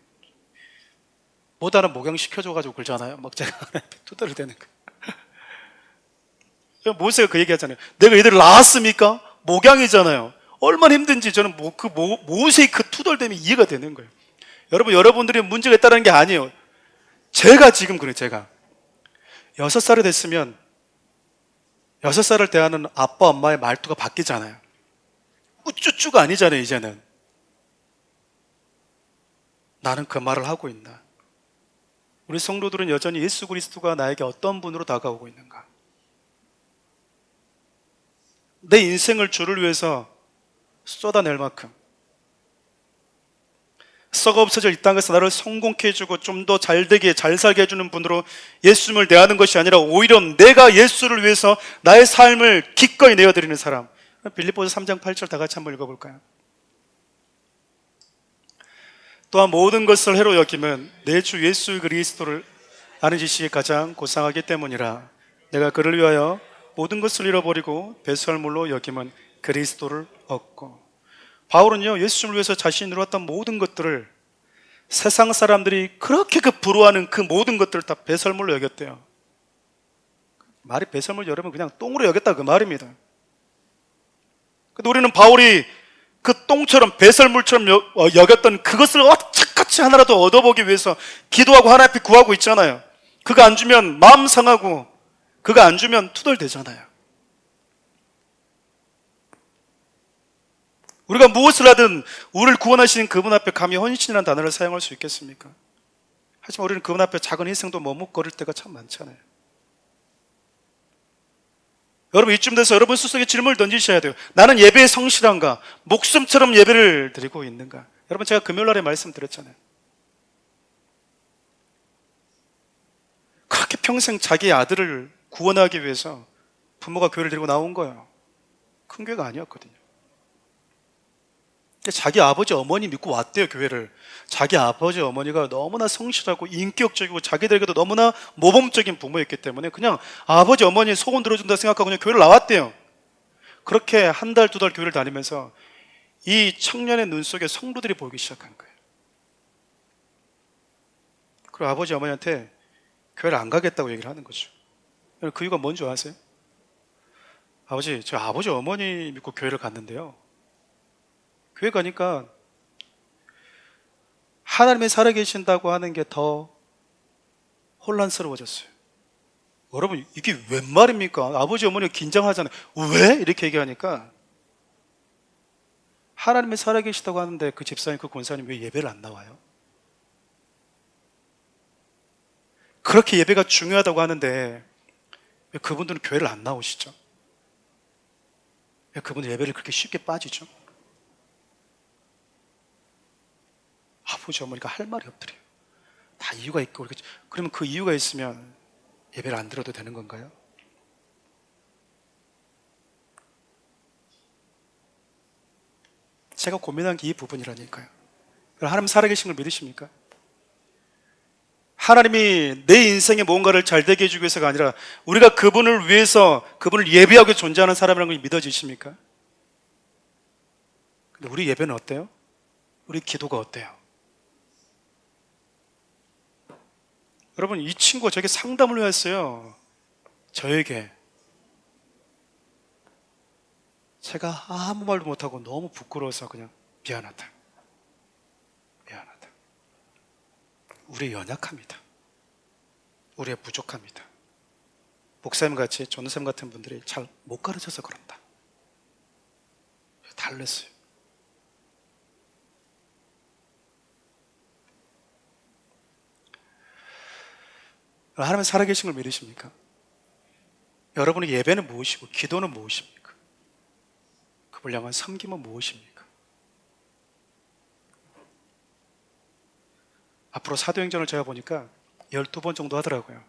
못하는 목양시켜줘가지고 그러잖아요. 막 제가 투덜을 대는 거. 모세가 그 얘기 하잖아요. 내가 얘들을 낳았습니까? 목양이잖아요. 얼마나 힘든지 저는 모세의 그 투덜댐이 이해가 되는 거예요. 여러분, 여러분들이 문제가 있다는 게 아니에요. 제가 지금 그래요, 제가. 6살이 됐으면 6살을 대하는 아빠, 엄마의 말투가 바뀌잖아요. 우쭈쭈가 아니잖아요, 이제는. 나는 그 말을 하고 있나? 우리 성도들은 여전히 예수 그리스도가 나에게 어떤 분으로 다가오고 있는가? 내 인생을 주를 위해서 쏟아낼 만큼 썩어 없어질 이 땅에서 나를 성공케 해주고 좀 더 잘되게 잘 살게 해주는 분으로 예수님을 대하는 것이 아니라 오히려 내가 예수를 위해서 나의 삶을 기꺼이 내어드리는 사람. 빌립보서 3장 8절 다 같이 한번 읽어볼까요? 또한 모든 것을 해로 여김은 내 주 예수 그리스도를 아는 지식이 가장 고상하기 때문이라. 내가 그를 위하여 모든 것을 잃어버리고 배설물로 여김은 그리스도를 얻고. 바울은요, 예수님을 위해서 자신이 이루었던 모든 것들을 세상 사람들이 그렇게 부러워하는 그 모든 것들을 다 배설물로 여겼대요. 말이 배설물 여러분 그냥 똥으로 여겼다 그 말입니다. 근데 우리는 바울이 그 똥처럼 배설물처럼 여겼던 그것을 착같이 하나라도 얻어보기 위해서 기도하고 하나님 앞에 구하고 있잖아요. 그가 안 주면 마음 상하고 그가 안 주면 투덜대잖아요. 우리가 무엇을 하든 우리를 구원하시는 그분 앞에 감히 헌신이라는 단어를 사용할 수 있겠습니까? 하지만 우리는 그분 앞에 작은 희생도 머뭇거릴 때가 참 많잖아요. 여러분, 이쯤 돼서 여러분 스스로에게 질문을 던지셔야 돼요. 나는 예배에 성실한가? 목숨처럼 예배를 드리고 있는가? 여러분, 제가 금요일날에 말씀드렸잖아요. 그렇게 평생 자기 아들을 구원하기 위해서 부모가 교회를 데리고 나온 거예요. 큰 교회가 아니었거든요. 자기 아버지 어머니 믿고 왔대요, 교회를. 자기 아버지 어머니가 너무나 성실하고 인격적이고 자기들에게도 너무나 모범적인 부모였기 때문에 그냥 아버지 어머니의 소원 들어준다 생각하고 그냥 교회를 나왔대요. 그렇게 한 달, 두 달 교회를 다니면서 이 청년의 눈 속에 성도들이 보이기 시작한 거예요. 그리고 아버지 어머니한테 교회를 안 가겠다고 얘기를 하는 거죠. 그 이유가 뭔지 아세요? 아버지, 저 아버지 어머니 믿고 교회를 갔는데요, 교회 가니까 하나님이 살아계신다고 하는 게 더 혼란스러워졌어요. 여러분, 이게 웬 말입니까? 아버지 어머니가 긴장하잖아요. 왜? 이렇게 얘기하니까 하나님이 살아계시다고 하는데 그 집사님, 그 권사님 왜 예배를 안 나와요? 그렇게 예배가 중요하다고 하는데 왜 그분들은 교회를 안 나오시죠? 왜 그분들 예배를 그렇게 쉽게 빠지죠? 아버지 어머니가 할 말이 없더래요. 다 이유가 있고. 그러면 그 이유가 있으면 예배를 안 들어도 되는 건가요? 제가 고민한 게 이 부분이라니까요. 하나님 살아계신 걸 믿으십니까? 하나님이 내 인생에 뭔가를 잘되게 해주기 위해서가 아니라 우리가 그분을 위해서 그분을 예배하고 존재하는 사람이라는 걸 믿어지십니까? 근데 우리 예배는 어때요? 우리 기도가 어때요? 여러분, 이 친구가 저에게 상담을 했어요. 저에게. 제가 아무 말도 못하고 너무 부끄러워서 그냥 미안하다. 미안하다. 우리의 연약합니다. 우리의 부족합니다. 목사님 같이 전도사님 같은 분들이 잘 못 가르쳐서 그런다. 달랬어요. 하나님은 살아계신 걸 믿으십니까? 여러분의 예배는 무엇이고 기도는 무엇입니까? 그걸 향한 섬김은 무엇입니까? 앞으로 사도행전을 제가 보니까 12번 정도 하더라고요.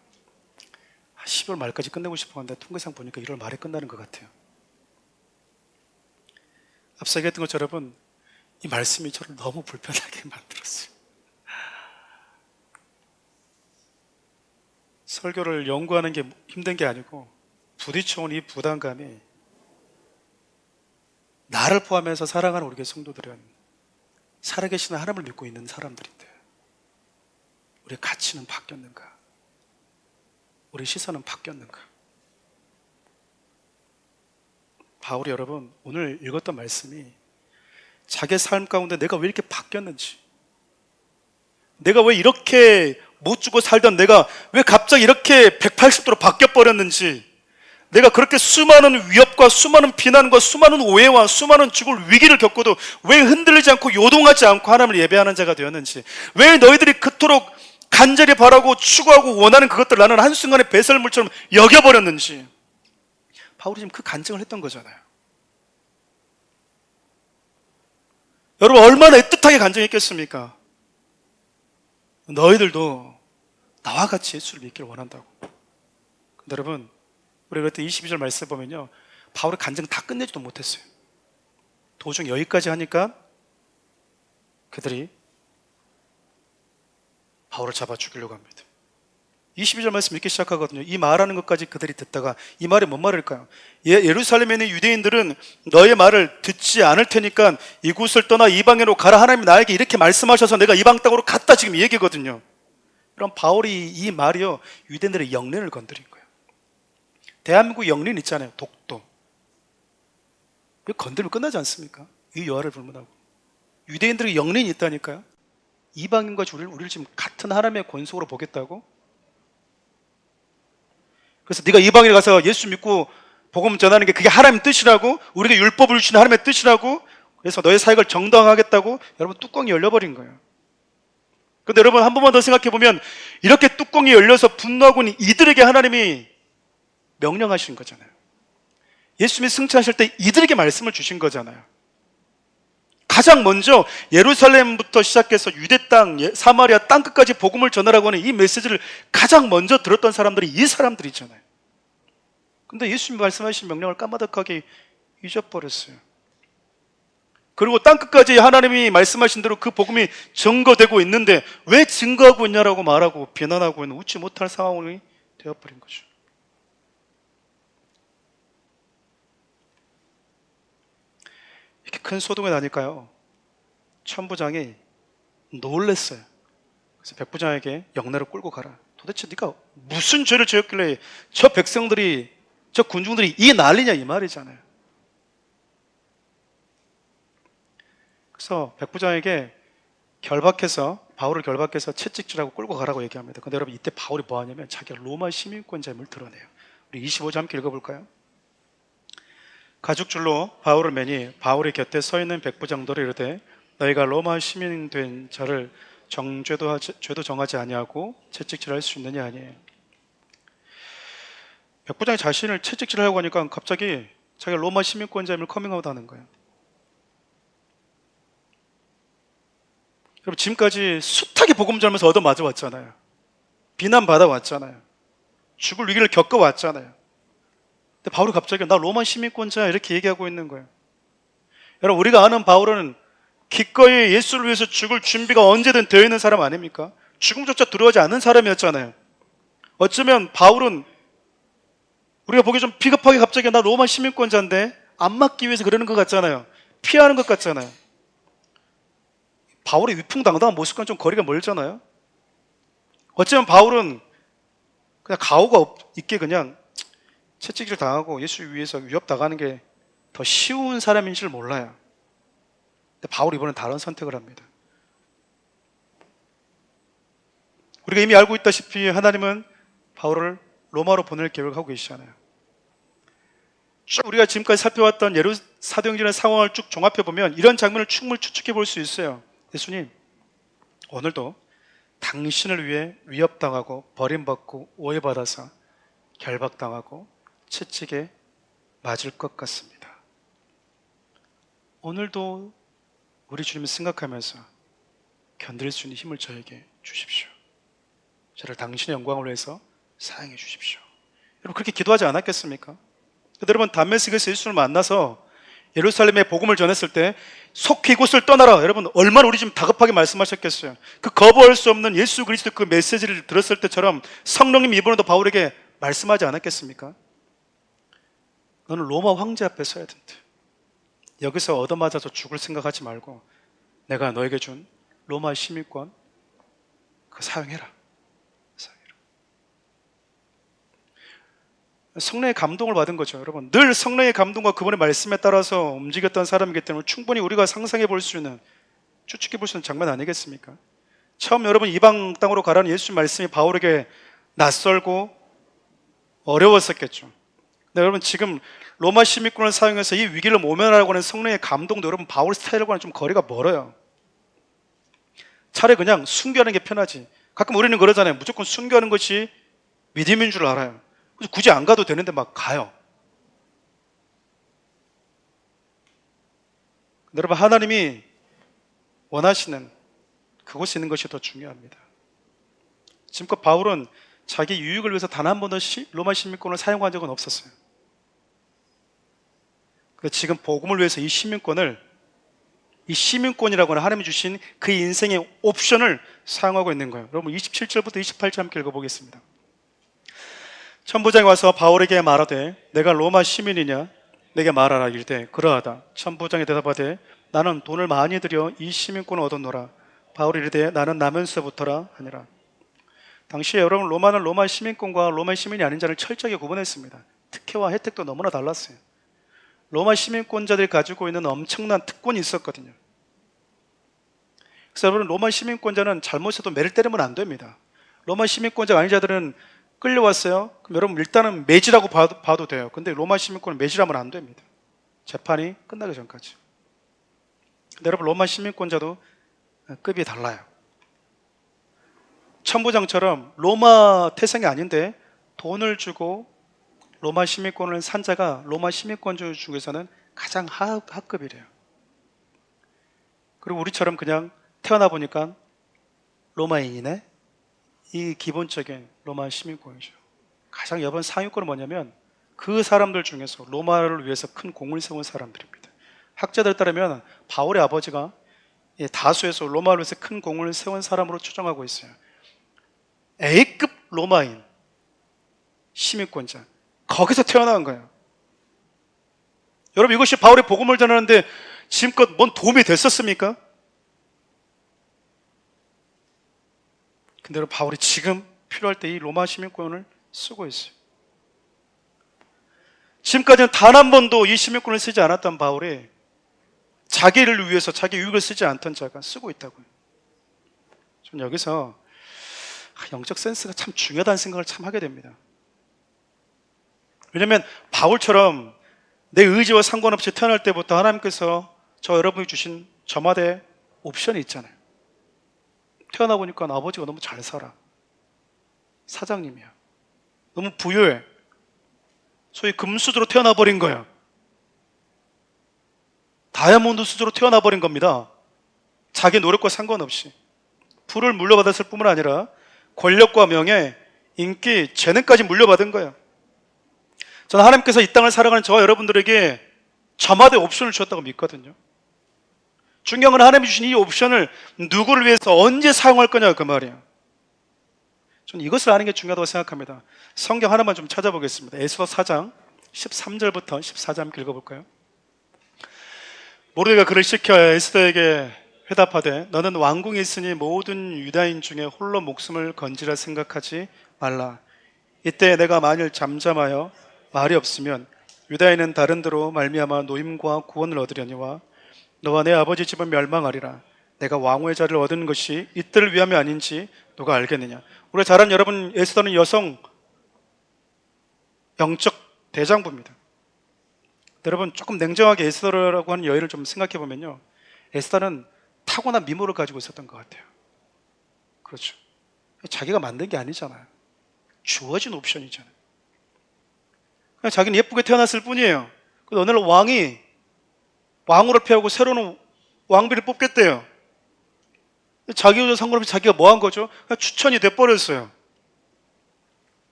12월 말까지 끝내고 싶었는데 통계상 보니까 1월 말에 끝나는 것 같아요. 앞서 얘기했던 것처럼 여러분, 이 말씀이 저를 너무 불편하게 만들었어요. 설교를 연구하는 게 힘든 게 아니고 부딪혀온 이 부담감이 나를 포함해서 사랑하는 우리 교회 성도들은 살아계시는 하나님을 믿고 있는 사람들인데 우리의 가치는 바뀌었는가? 우리 시선은 바뀌었는가? 바울이 여러분 오늘 읽었던 말씀이 자기의 삶 가운데 내가 왜 이렇게 바뀌었는지, 내가 왜 이렇게 못 주고 살던 내가 왜 갑자기 이렇게 180도로 바뀌어버렸는지, 내가 그렇게 수많은 위협과 수많은 비난과 수많은 오해와 수많은 죽을 위기를 겪고도 왜 흔들리지 않고 요동하지 않고 하나님을 예배하는 자가 되었는지, 왜 너희들이 그토록 간절히 바라고 추구하고 원하는 그것들 나는 한순간에 배설물처럼 여겨버렸는지, 바울이 지금 그 간증을 했던 거잖아요. 여러분 얼마나 애틋하게 간증했겠습니까? 너희들도 나와 같이 예수를 믿기를 원한다고. 근데 여러분 우리가 그때 22절 말씀 보면요, 바울의 간증 다 끝내지도 못했어요. 도중 여기까지 하니까 그들이 바울을 잡아 죽이려고 합니다. 22절 말씀 읽기 시작하거든요. 이 말하는 것까지 그들이 듣다가, 이 말이 뭔 말일까요? 예루살렘에 있는 유대인들은 너의 말을 듣지 않을 테니까 이곳을 떠나 이방인으로 가라. 하나님이 나에게 이렇게 말씀하셔서 내가 이방 땅으로 갔다, 지금 이 얘기거든요. 그럼 바울이 이 말이요 유대인들의 영린을 건드린 거예요. 대한민국 영린 있잖아요. 독도. 이거 건드리면 끝나지 않습니까? 이 여하를 불문하고. 유대인들의 영린이 있다니까요. 이방인과 우리를 지금 같은 하나님의 권속으로 보겠다고? 그래서 네가 이방인에 가서 예수 믿고 복음 전하는 게 그게 하나님의 뜻이라고, 우리가 율법을 주신 하나님의 뜻이라고, 그래서 너의 사역을 정당하겠다고, 여러분 뚜껑이 열려버린 거예요. 그런데 여러분 한 번만 더 생각해 보면 이렇게 뚜껑이 열려서 분노하고 있는 이들에게 하나님이 명령하신 거잖아요. 예수님이 승천하실 때 이들에게 말씀을 주신 거잖아요. 가장 먼저 예루살렘부터 시작해서 유대 땅, 사마리아 땅 끝까지 복음을 전하라고 하는 이 메시지를 가장 먼저 들었던 사람들이 이 사람들이잖아요. 근데 예수님이 말씀하신 명령을 까마득하게 잊어버렸어요. 그리고 땅 끝까지 하나님이 말씀하신 대로 그 복음이 증거되고 있는데 왜 증거하고 있냐라고 말하고 비난하고 있는 웃지 못할 상황이 되어버린 거죠. 이렇게 큰 소동이 나니까요, 천부장이 놀랬어요. 그래서 백부장에게 영내로 끌고 가라. 도대체 네가 무슨 죄를 지었길래 저 백성들이, 저 군중들이 이 난리냐, 이 말이잖아요. 그래서 백부장에게 바울을 결박해서 채찍질하고 끌고 가라고 얘기합니다. 근데 여러분 이때 바울이 뭐 하냐면 자기가 로마 시민권자임을 드러내요. 우리 25절 함께 읽어볼까요? 가죽줄로 바울을 매니 바울의 곁에 서 있는 백부장들이 이르되 너희가 로마 시민 된 자를 죄도 정하지 아니하고 채찍질할 수 있느냐 아니에요. 백부장이 자신을 채찍질하려고 하니까 갑자기 자기가 로마 시민권자임을 커밍아웃하는 거예요. 여러분 지금까지 숱하게 복음 전하면서 얻어맞아 왔잖아요. 비난받아 왔잖아요. 죽을 위기를 겪어왔잖아요. 근데 바울이 갑자기 나 로마 시민권자야 이렇게 얘기하고 있는 거예요. 여러분 우리가 아는 바울은 기꺼이 예수를 위해서 죽을 준비가 언제든 되어 있는 사람 아닙니까? 죽음조차 두려워하지 않는 사람이었잖아요. 어쩌면 바울은 우리가 보기에 좀 비겁하게 갑자기 나 로마 시민권자인데 안 맞기 위해서 그러는 것 같잖아요. 피하는 것 같잖아요. 바울의 위풍당당한 모습과는 좀 거리가 멀잖아요. 어쩌면 바울은 그냥 가오가 있게 그냥 채찍질 당하고 예수 위해서 위협당하는 게 더 쉬운 사람인 줄 몰라요. 근데 바울이 이번엔 다른 선택을 합니다. 우리가 이미 알고 있다시피 하나님은 바울을 로마로 보낼 계획을 하고 계시잖아요. 쭉 우리가 지금까지 살펴왔던 사도행전의 상황을 쭉 종합해보면 이런 장면을 충분히 추측해 볼 수 있어요. 예수님, 오늘도 당신을 위해 위협당하고 버림받고 오해받아서 결박당하고 채찍에 맞을 것 같습니다. 오늘도 우리 주님을 생각하면서 견딜 수 있는 힘을 저에게 주십시오. 저를 당신의 영광을 위해서 사용해 주십시오. 여러분 그렇게 기도하지 않았겠습니까? 여러분 담메섹에서 예수를 만나서 예루살렘에 복음을 전했을 때 속히 이곳을 떠나라. 여러분 얼마나 우리 지금 다급하게 말씀하셨겠어요. 그 거부할 수 없는 예수 그리스도 그 메시지를 들었을 때처럼 성령님 이번에도 바울에게 말씀하지 않았겠습니까? 너는 로마 황제 앞에 서야 된다. 여기서 얻어맞아서 죽을 생각하지 말고 내가 너에게 준 로마 시민권 그거 사용해라. 성령의 감동을 받은 거죠. 여러분 늘 성령의 감동과 그분의 말씀에 따라서 움직였던 사람이기 때문에 충분히 우리가 상상해 볼 수 있는, 추측해 볼 수 있는 장면 아니겠습니까? 처음 여러분 이방 땅으로 가라는 예수 말씀이 바울에게 낯설고 어려웠었겠죠. 근데 여러분 지금 로마 시민권을 사용해서 이 위기를 모면하려고 하는 성령의 감동도 여러분 바울 스타일과는 좀 거리가 멀어요. 차라리 그냥 순교하는 게 편하지. 가끔 우리는 그러잖아요. 무조건 순교하는 것이 믿음인 줄 알아요. 굳이 안 가도 되는데 막 가요. 여러분 하나님이 원하시는 그곳에 있는 것이 더 중요합니다. 지금껏 바울은 자기 유익을 위해서 단 한 번도 로마 시민권을 사용한 적은 없었어요. 지금 복음을 위해서 이 시민권이라고 하는 하나님이 주신 그 인생의 옵션을 사용하고 있는 거예요. 여러분 27절부터 28절 함께 읽어보겠습니다. 천부장이 와서 바울에게 말하되 내가 로마 시민이냐? 내게 말하라. 이르되 그러하다. 천부장이 대답하되 나는 돈을 많이 들여 이 시민권을 얻었노라. 바울이 이르되 나는 나면서부터라 하니라. 당시에 여러분 로마는 로마 시민권과 로마 시민이 아닌 자를 철저하게 구분했습니다. 특혜와 혜택도 너무나 달랐어요. 로마 시민권자들이 가지고 있는 엄청난 특권이 있었거든요. 그래서 여러분 로마 시민권자는 잘못해도 매를 때리면 안 됩니다. 로마 시민권자가 아닌 자들은 끌려왔어요. 그럼 여러분 일단은 매질하고 봐도 돼요. 근데 로마 시민권은 매질하면 안 됩니다. 재판이 끝나기 전까지. 근데 여러분 로마 시민권자도 급이 달라요. 천부장처럼 로마 태생이 아닌데 돈을 주고 로마 시민권을 산 자가 로마 시민권자 중에서는 가장 하급이래요. 그리고 우리처럼 그냥 태어나 보니까 로마인이네? 이 기본적인 로마 시민권이죠. 가장 여번 상위권은 뭐냐면 그 사람들 중에서 로마를 위해서 큰 공을 세운 사람들입니다. 학자들 따르면 바울의 아버지가 다수에서 로마를 위해서 큰 공을 세운 사람으로 추정하고 있어요. A급 로마인 시민권자, 거기서 태어난 거예요. 여러분 이것이 바울의 복음을 전하는데 지금껏 뭔 도움이 됐었습니까? 근데 여러분 바울이 지금 필요할 때 이 로마 시민권을 쓰고 있어요. 지금까지는 단 한 번도 이 시민권을 쓰지 않았던 바울이 자기를 위해서 자기 유익을 쓰지 않던 자가 쓰고 있다고요. 좀 여기서 영적 센스가 참 중요하다는 생각을 참 하게 됩니다. 왜냐하면 바울처럼 내 의지와 상관없이 태어날 때부터 하나님께서 저 여러분이 주신 저마다의 옵션이 있잖아요. 태어나 보니까 아버지가 너무 잘 살아. 사장님이야. 너무 부유해. 소위 금수저로 태어나 버린 거야. 다이아몬드 수저로 태어나 버린 겁니다. 자기 노력과 상관없이. 부를 물려받았을 뿐만 아니라 권력과 명예, 인기, 재능까지 물려받은 거예요. 저는 하나님께서 이 땅을 살아가는 저와 여러분들에게 저마다의 옵션을 주셨다고 믿거든요. 중요한 건 하나님이 주신 이 옵션을 누구를 위해서 언제 사용할 거냐 그 말이에요. 저는 이것을 아는 게 중요하다고 생각합니다. 성경 하나만 좀 찾아보겠습니다. 에스더 4장 13절부터 14절 함께 읽어볼까요? 모르드가 그를 시켜 에스더에게 회답하되 너는 왕궁에 있으니 모든 유다인 중에 홀로 목숨을 건지라 생각하지 말라. 이때 내가 만일 잠잠하여 말이 없으면 유다인은 다른 데로 말미암아 노임과 구원을 얻으려니와 너와 내 아버지 집은 멸망하리라. 내가 왕후의 자리를 얻은 것이 이때를 위함이 아닌지 누가 알겠느냐. 우리 잘 아는 여러분, 에스더는 여성 영적 대장부입니다. 여러분, 조금 냉정하게 에스더라고 하는 여인을 좀 생각해 보면요, 에스더는 타고난 미모를 가지고 있었던 것 같아요. 그렇죠. 자기가 만든 게 아니잖아요. 주어진 옵션이잖아요. 그냥 자기는 예쁘게 태어났을 뿐이에요. 근데 어느 날 왕이 왕후를 폐하고 새로운 왕비를 뽑겠대요. 자기와 상관없이 자기가 뭐 한 거죠? 그냥 추천이 돼버렸어요.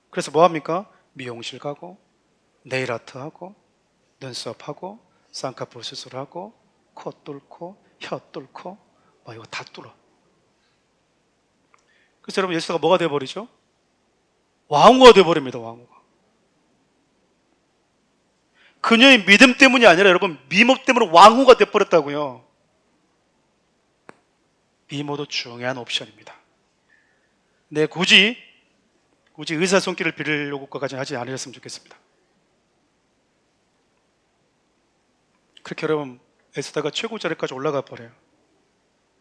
그래서 뭐 합니까? 미용실 가고, 네일 아트 하고, 눈썹 하고, 쌍꺼풀 수술하고, 코 뚫고, 혀 뚫고, 뭐 이거 다 뚫어. 그래서 여러분, 예수가 뭐가 돼버리죠? 왕후가 돼버립니다. 왕후가. 그녀의 믿음 때문이 아니라 여러분, 미모 때문에 왕후가 돼버렸다고요. 미모도 중요한 옵션입니다. 굳이 의사 손길을 빌려고까지 하지 않으셨으면 좋겠습니다. 그렇게 여러분, 에스더가 최고 자리까지 올라가 버려요.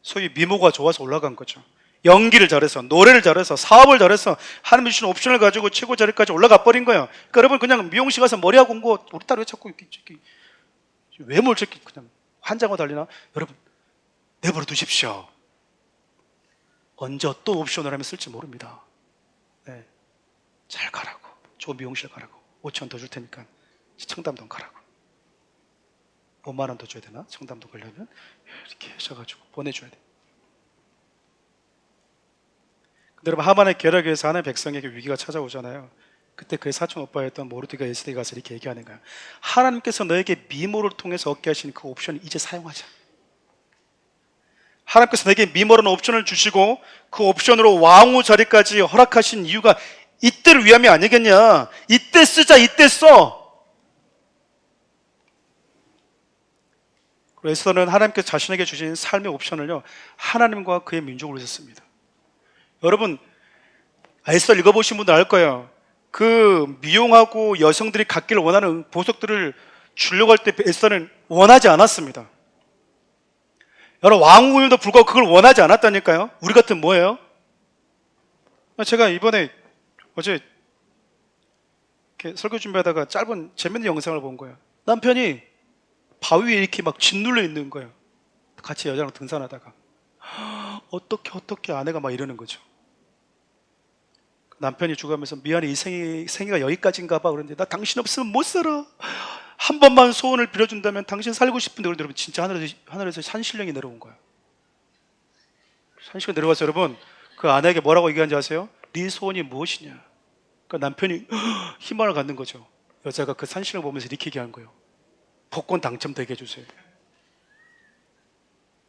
소위 미모가 좋아서 올라간 거죠. 연기를 잘해서, 노래를 잘해서, 사업을 잘해서 하나님이 주신 옵션을 가지고 최고 자리까지 올라가 버린 거예요. 그러니까 여러분, 그냥 미용실 가서 머리하고 온 거 우리 딸 왜 자꾸 이렇게 외모를 저렇게 그냥 환장하고 달리나? 여러분, 내버려 두십시오. 언제 어떤 옵션을 하면 쓸지 모릅니다. 네. 잘 가라고. 좋은 미용실 가라고. 5천 더 줄 테니까 청담동 가라고. 5만 원 더 줘야 되나? 청담동 가려면 이렇게 하셔가지고 보내줘야 돼. 근데 여러분, 하만의 계략에 의해서 하나님의 백성에게 위기가 찾아오잖아요. 그때 그의 사촌 오빠였던 모르드가 에스더에 가서 이렇게 얘기하는 거야. 하나님께서 너에게 미모를 통해서 얻게 하신 그 옵션을 이제 사용하자. 하나님께서 내게 미모라는 옵션을 주시고 그 옵션으로 왕후 자리까지 허락하신 이유가 이때를 위함이 아니겠냐. 이때 쓰자. 이때 써. 그리고 에스더는 하나님께서 자신에게 주신 삶의 옵션을요, 하나님과 그의 민족을 위해서 씁니다. 여러분, 에스더 읽어보신 분들 알 거예요. 그 미용하고 여성들이 갖기를 원하는 보석들을 주려고 할 때 에스더는 원하지 않았습니다. 여러분, 왕후임에도 불구하고 그걸 원하지 않았다니까요. 우리 같은 뭐예요? 제가 이번에 어제 이렇게 설교 준비하다가 짧은 재밌는 영상을 본 거예요. 남편이 바위 위에 이렇게 막 짓눌려 있는 거예요. 같이 여자랑 등산하다가 어떻게 아내가 막 이러는 거죠. 남편이 죽어가면서 미안해, 이 생애가 여기까지인가 봐. 그런데 나 당신 없으면 못 살아. 한 번만 소원을 빌어준다면 당신 살고 싶은데. 그런데 여러분, 진짜 하늘에서 산신령이 내려온 거예요. 산신령이 내려와서 여러분, 그 아내에게 뭐라고 얘기한지 아세요? 네 소원이 무엇이냐. 그러니까 남편이 희망을 갖는 거죠. 여자가 그 산신령 보면서 이렇게 얘기한 거예요. 복권 당첨되게 해주세요.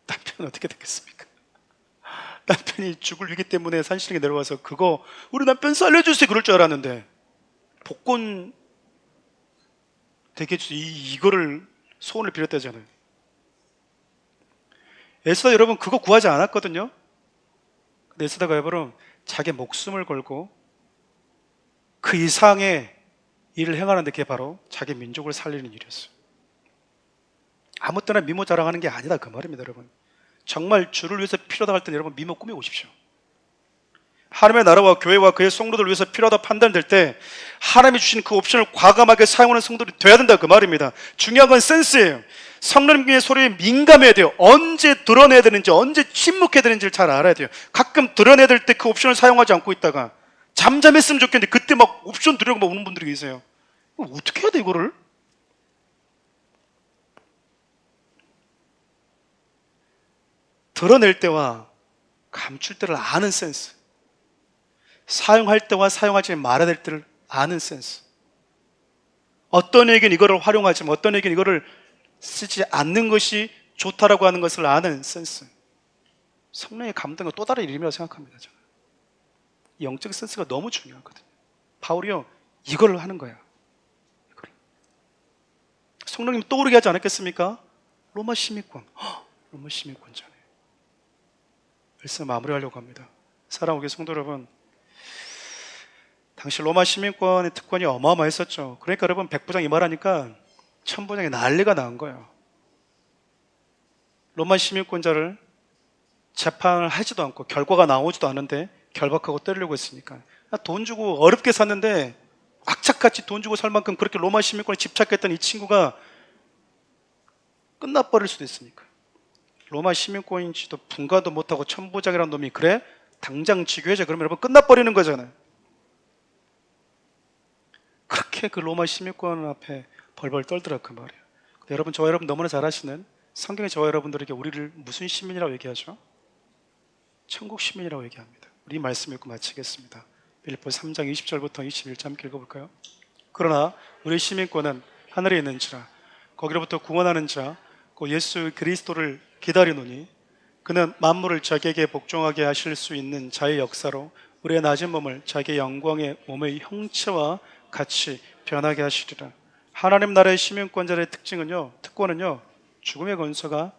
남편은 어떻게 됐겠습니까? 남편이 죽을 위기 때문에 산신령이 내려와서 그거 우리 남편 살려주세요 그럴 줄 알았는데 복권 되게 해주세요, 이거를 소원을 빌었다잖아요. 에스더 여러분, 그거 구하지 않았거든요. 근데 에스더가 여러분, 자기 목숨을 걸고 그 이상의 일을 행하는데, 그게 바로 자기 민족을 살리는 일이었어요. 아무 때나 미모 자랑하는 게 아니다, 그 말입니다. 여러분, 정말 주를 위해서 필요하다 할 때는 여러분, 미모 꾸며오십시오. 하나님의 나라와 교회와 그의 성도들을 위해서 필요하다 판단될 때 하나님이 주신 그 옵션을 과감하게 사용하는 성도들이 돼야 된다, 그 말입니다. 중요한 건 센스예요. 성령님의 소리에 민감해야 돼요. 언제 드러내야 되는지, 언제 침묵해야 되는지를 잘 알아야 돼요. 가끔 드러내야 될 때 그 옵션을 사용하지 않고 있다가 잠잠했으면 좋겠는데 그때 막 옵션 드리고 막 우는 분들이 계세요. 어떻게 해야 돼, 이거를? 드러낼 때와 감출 때를 아는 센스, 사용할 때와 사용하지 말아야 될 때를 아는 센스, 어떤 에게는 이거를 활용하지만 어떤 에게는 이거를 쓰지 않는 것이 좋다라고 하는 것을 아는 센스. 성령의 감동은 또 다른 이름이라고 생각합니다. 저는 영적 센스가 너무 중요하거든요. 바울이요, 이걸 하는 거야. 성령님 떠오르게 하지 않았겠습니까? 로마 시민권, 로마 시민권자네. 말씀 마무리하려고 합니다. 사랑하는 성도 여러분, 당시 로마 시민권의 특권이 어마어마했었죠. 그러니까 여러분, 백부장 이 말하니까 천부장이 난리가 난 거예요. 로마 시민권자를 재판을 하지도 않고 결과가 나오지도 않은데 결박하고 때리려고 했으니까, 돈 주고 어렵게 샀는데 악착같이 돈 주고 살 만큼 그렇게 로마 시민권에 집착했던 이 친구가 끝나버릴 수도 있으니까, 로마 시민권인지도 분간도 못하고 천부장이라는 놈이 그래? 당장 지교해줘. 그러면 여러분 끝나버리는 거잖아요. 그렇게 그 로마 시민권 앞에 벌벌 떨더라 그 말이에요. 근데 여러분, 저와 여러분 너무나 잘 아시는 성경이 저와 여러분들에게 우리를 무슨 시민이라고 얘기하죠? 천국 시민이라고 얘기합니다. 우리 말씀 읽고 마치겠습니다. 빌립보 3장 20절부터 21절 함께 읽어볼까요? 그러나 우리 시민권은 하늘에 있는지라 거기로부터 구원하는 자 곧 예수 그리스도를 기다리노니 그는 만물을 자기에게 복종하게 하실 수 있는 자의 역사로 우리의 낮은 몸을 자기의 영광의 몸의 형체와 같이 변하게 하시리라. 하나님 나라의 시민권자의 특권은요, 죽음의 권세가,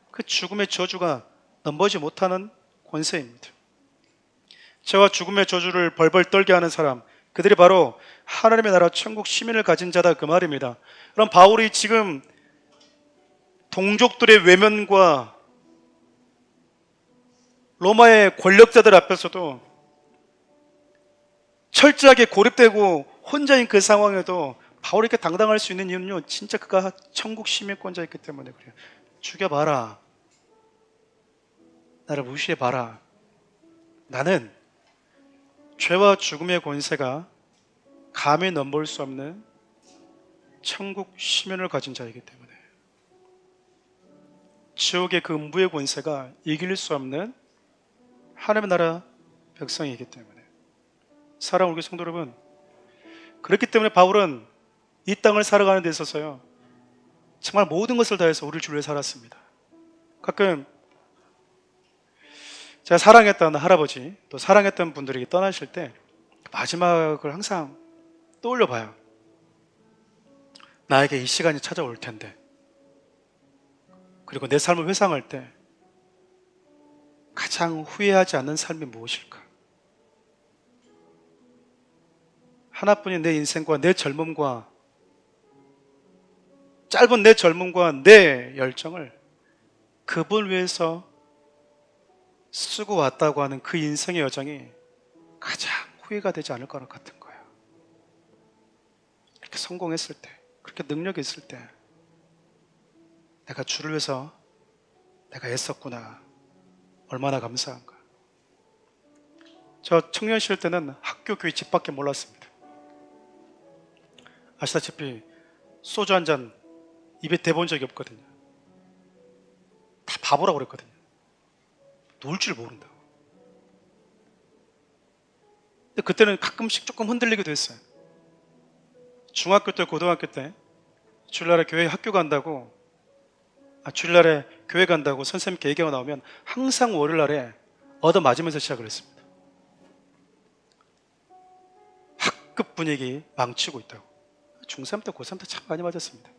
그 죽음의 저주가 넘보지 못하는 권세입니다. 죄와 죽음의 저주를 벌벌 떨게 하는 사람, 그들이 바로 하나님의 나라 천국 시민을 가진 자다 그 말입니다. 그럼 바울이 지금 동족들의 외면과 로마의 권력자들 앞에서도 철저하게 고립되고 혼자인 그 상황에도 바울이 이렇게 당당할 수 있는 이유는요, 진짜 그가 천국 시민권자였기 때문에 그래요. 죽여봐라, 나를 무시해봐라, 나는 죄와 죽음의 권세가 감히 넘볼 수 없는 천국 시민을 가진 자이기 때문에, 지옥의 그 음부의 권세가 이길 수 없는 하나님의 나라 백성이기 때문에, 사랑하는 우리 성도 여러분, 그렇기 때문에 바울은 이 땅을 살아가는 데 있어서요, 정말 모든 것을 다해서 우리를 주를 살았습니다. 가끔 제가 사랑했던 할아버지, 또 사랑했던 분들이 떠나실 때 마지막을 항상 떠올려 봐요. 나에게 이 시간이 찾아올 텐데, 그리고 내 삶을 회상할 때 가장 후회하지 않는 삶이 무엇일까? 하나뿐인 내 인생과 내 젊음과, 짧은 내 젊음과 내 열정을 그분을 위해서 쓰고 왔다고 하는 그 인생의 여정이 가장 후회가 되지 않을 것 같은 거예요. 이렇게 성공했을 때, 그렇게 능력이 있을 때, 내가 주를 위해서 내가 애썼구나, 얼마나 감사한가. 저 청년 시절 때는 학교, 교회, 집 밖에 몰랐습니다. 아시다시피 소주 한 잔 입에 대본 적이 없거든요. 다 바보라고 그랬거든요. 놀 줄 모른다고. 근데 그때는 가끔씩 조금 흔들리기도 했어요. 중학교 때, 고등학교 때 주일날에 교회 학교 간다고, 주일날에 교회 간다고 선생님께 얘기가 나오면 항상 월요일날에 얻어맞으면서 시작을 했습니다. 학급 분위기 망치고 있다고. 중3 때, 고3 때 참 많이 맞았습니다.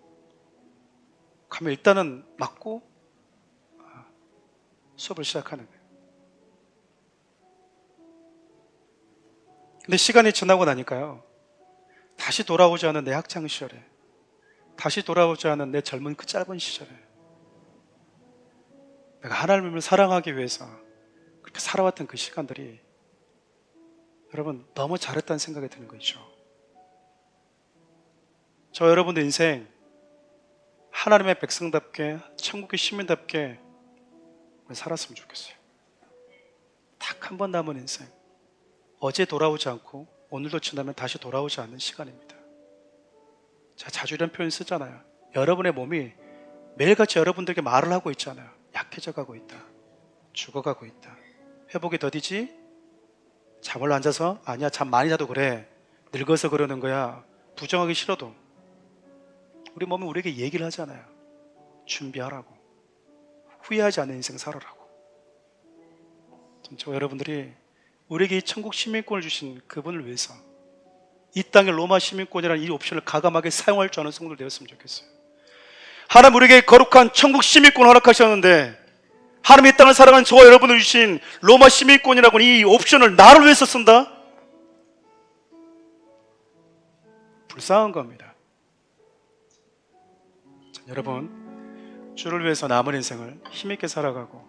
가면 일단은 맞고 수업을 시작하는 거예요. 근데 시간이 지나고 나니까요, 다시 돌아오지 않은 내 학창시절에, 다시 돌아오지 않은 내 젊은 그 짧은 시절에 내가 하나님을 사랑하기 위해서 그렇게 살아왔던 그 시간들이, 여러분, 너무 잘했다는 생각이 드는 거죠. 저 여러분들 인생 하나님의 백성답게, 천국의 시민답게 살았으면 좋겠어요. 딱 한 번 남은 인생, 어제 돌아오지 않고 오늘도 지나면 다시 돌아오지 않는 시간입니다. 제가 자주 이런 표현 쓰잖아요. 여러분의 몸이 매일같이 여러분들에게 말을 하고 있잖아요. 약해져 가고 있다, 죽어가고 있다, 회복이 더디지? 잠을 안 자서? 아니야, 잠 많이 자도 그래, 늙어서 그러는 거야. 부정하기 싫어도 우리 몸이 우리에게 얘기를 하잖아요. 준비하라고, 후회하지 않는 인생 살아라고. 저 여러분들이 우리에게 이 천국 시민권을 주신 그분을 위해서 이 땅의 로마 시민권이라는 이 옵션을 가감하게 사용할 줄 아는 성도들 되었으면 좋겠어요. 하나님 우리에게 거룩한 천국 시민권을 허락하셨는데 하나님의 이 땅을 살아가는 저와 여러분을 주신 로마 시민권이라고 이 옵션을 나를 위해서 쓴다? 불쌍한 겁니다. 자, 여러분, 주를 위해서 남은 인생을 힘있게 살아가고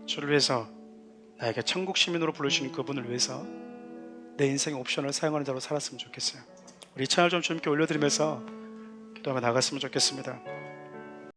주를 위해서 나에게 천국 시민으로 부르시는 그분을 위해서 내 인생의 옵션을 사용하는 자로 살았으면 좋겠어요. 우리 이 찬양을 좀 주님께 올려드리면서 기도하며 나갔으면 좋겠습니다.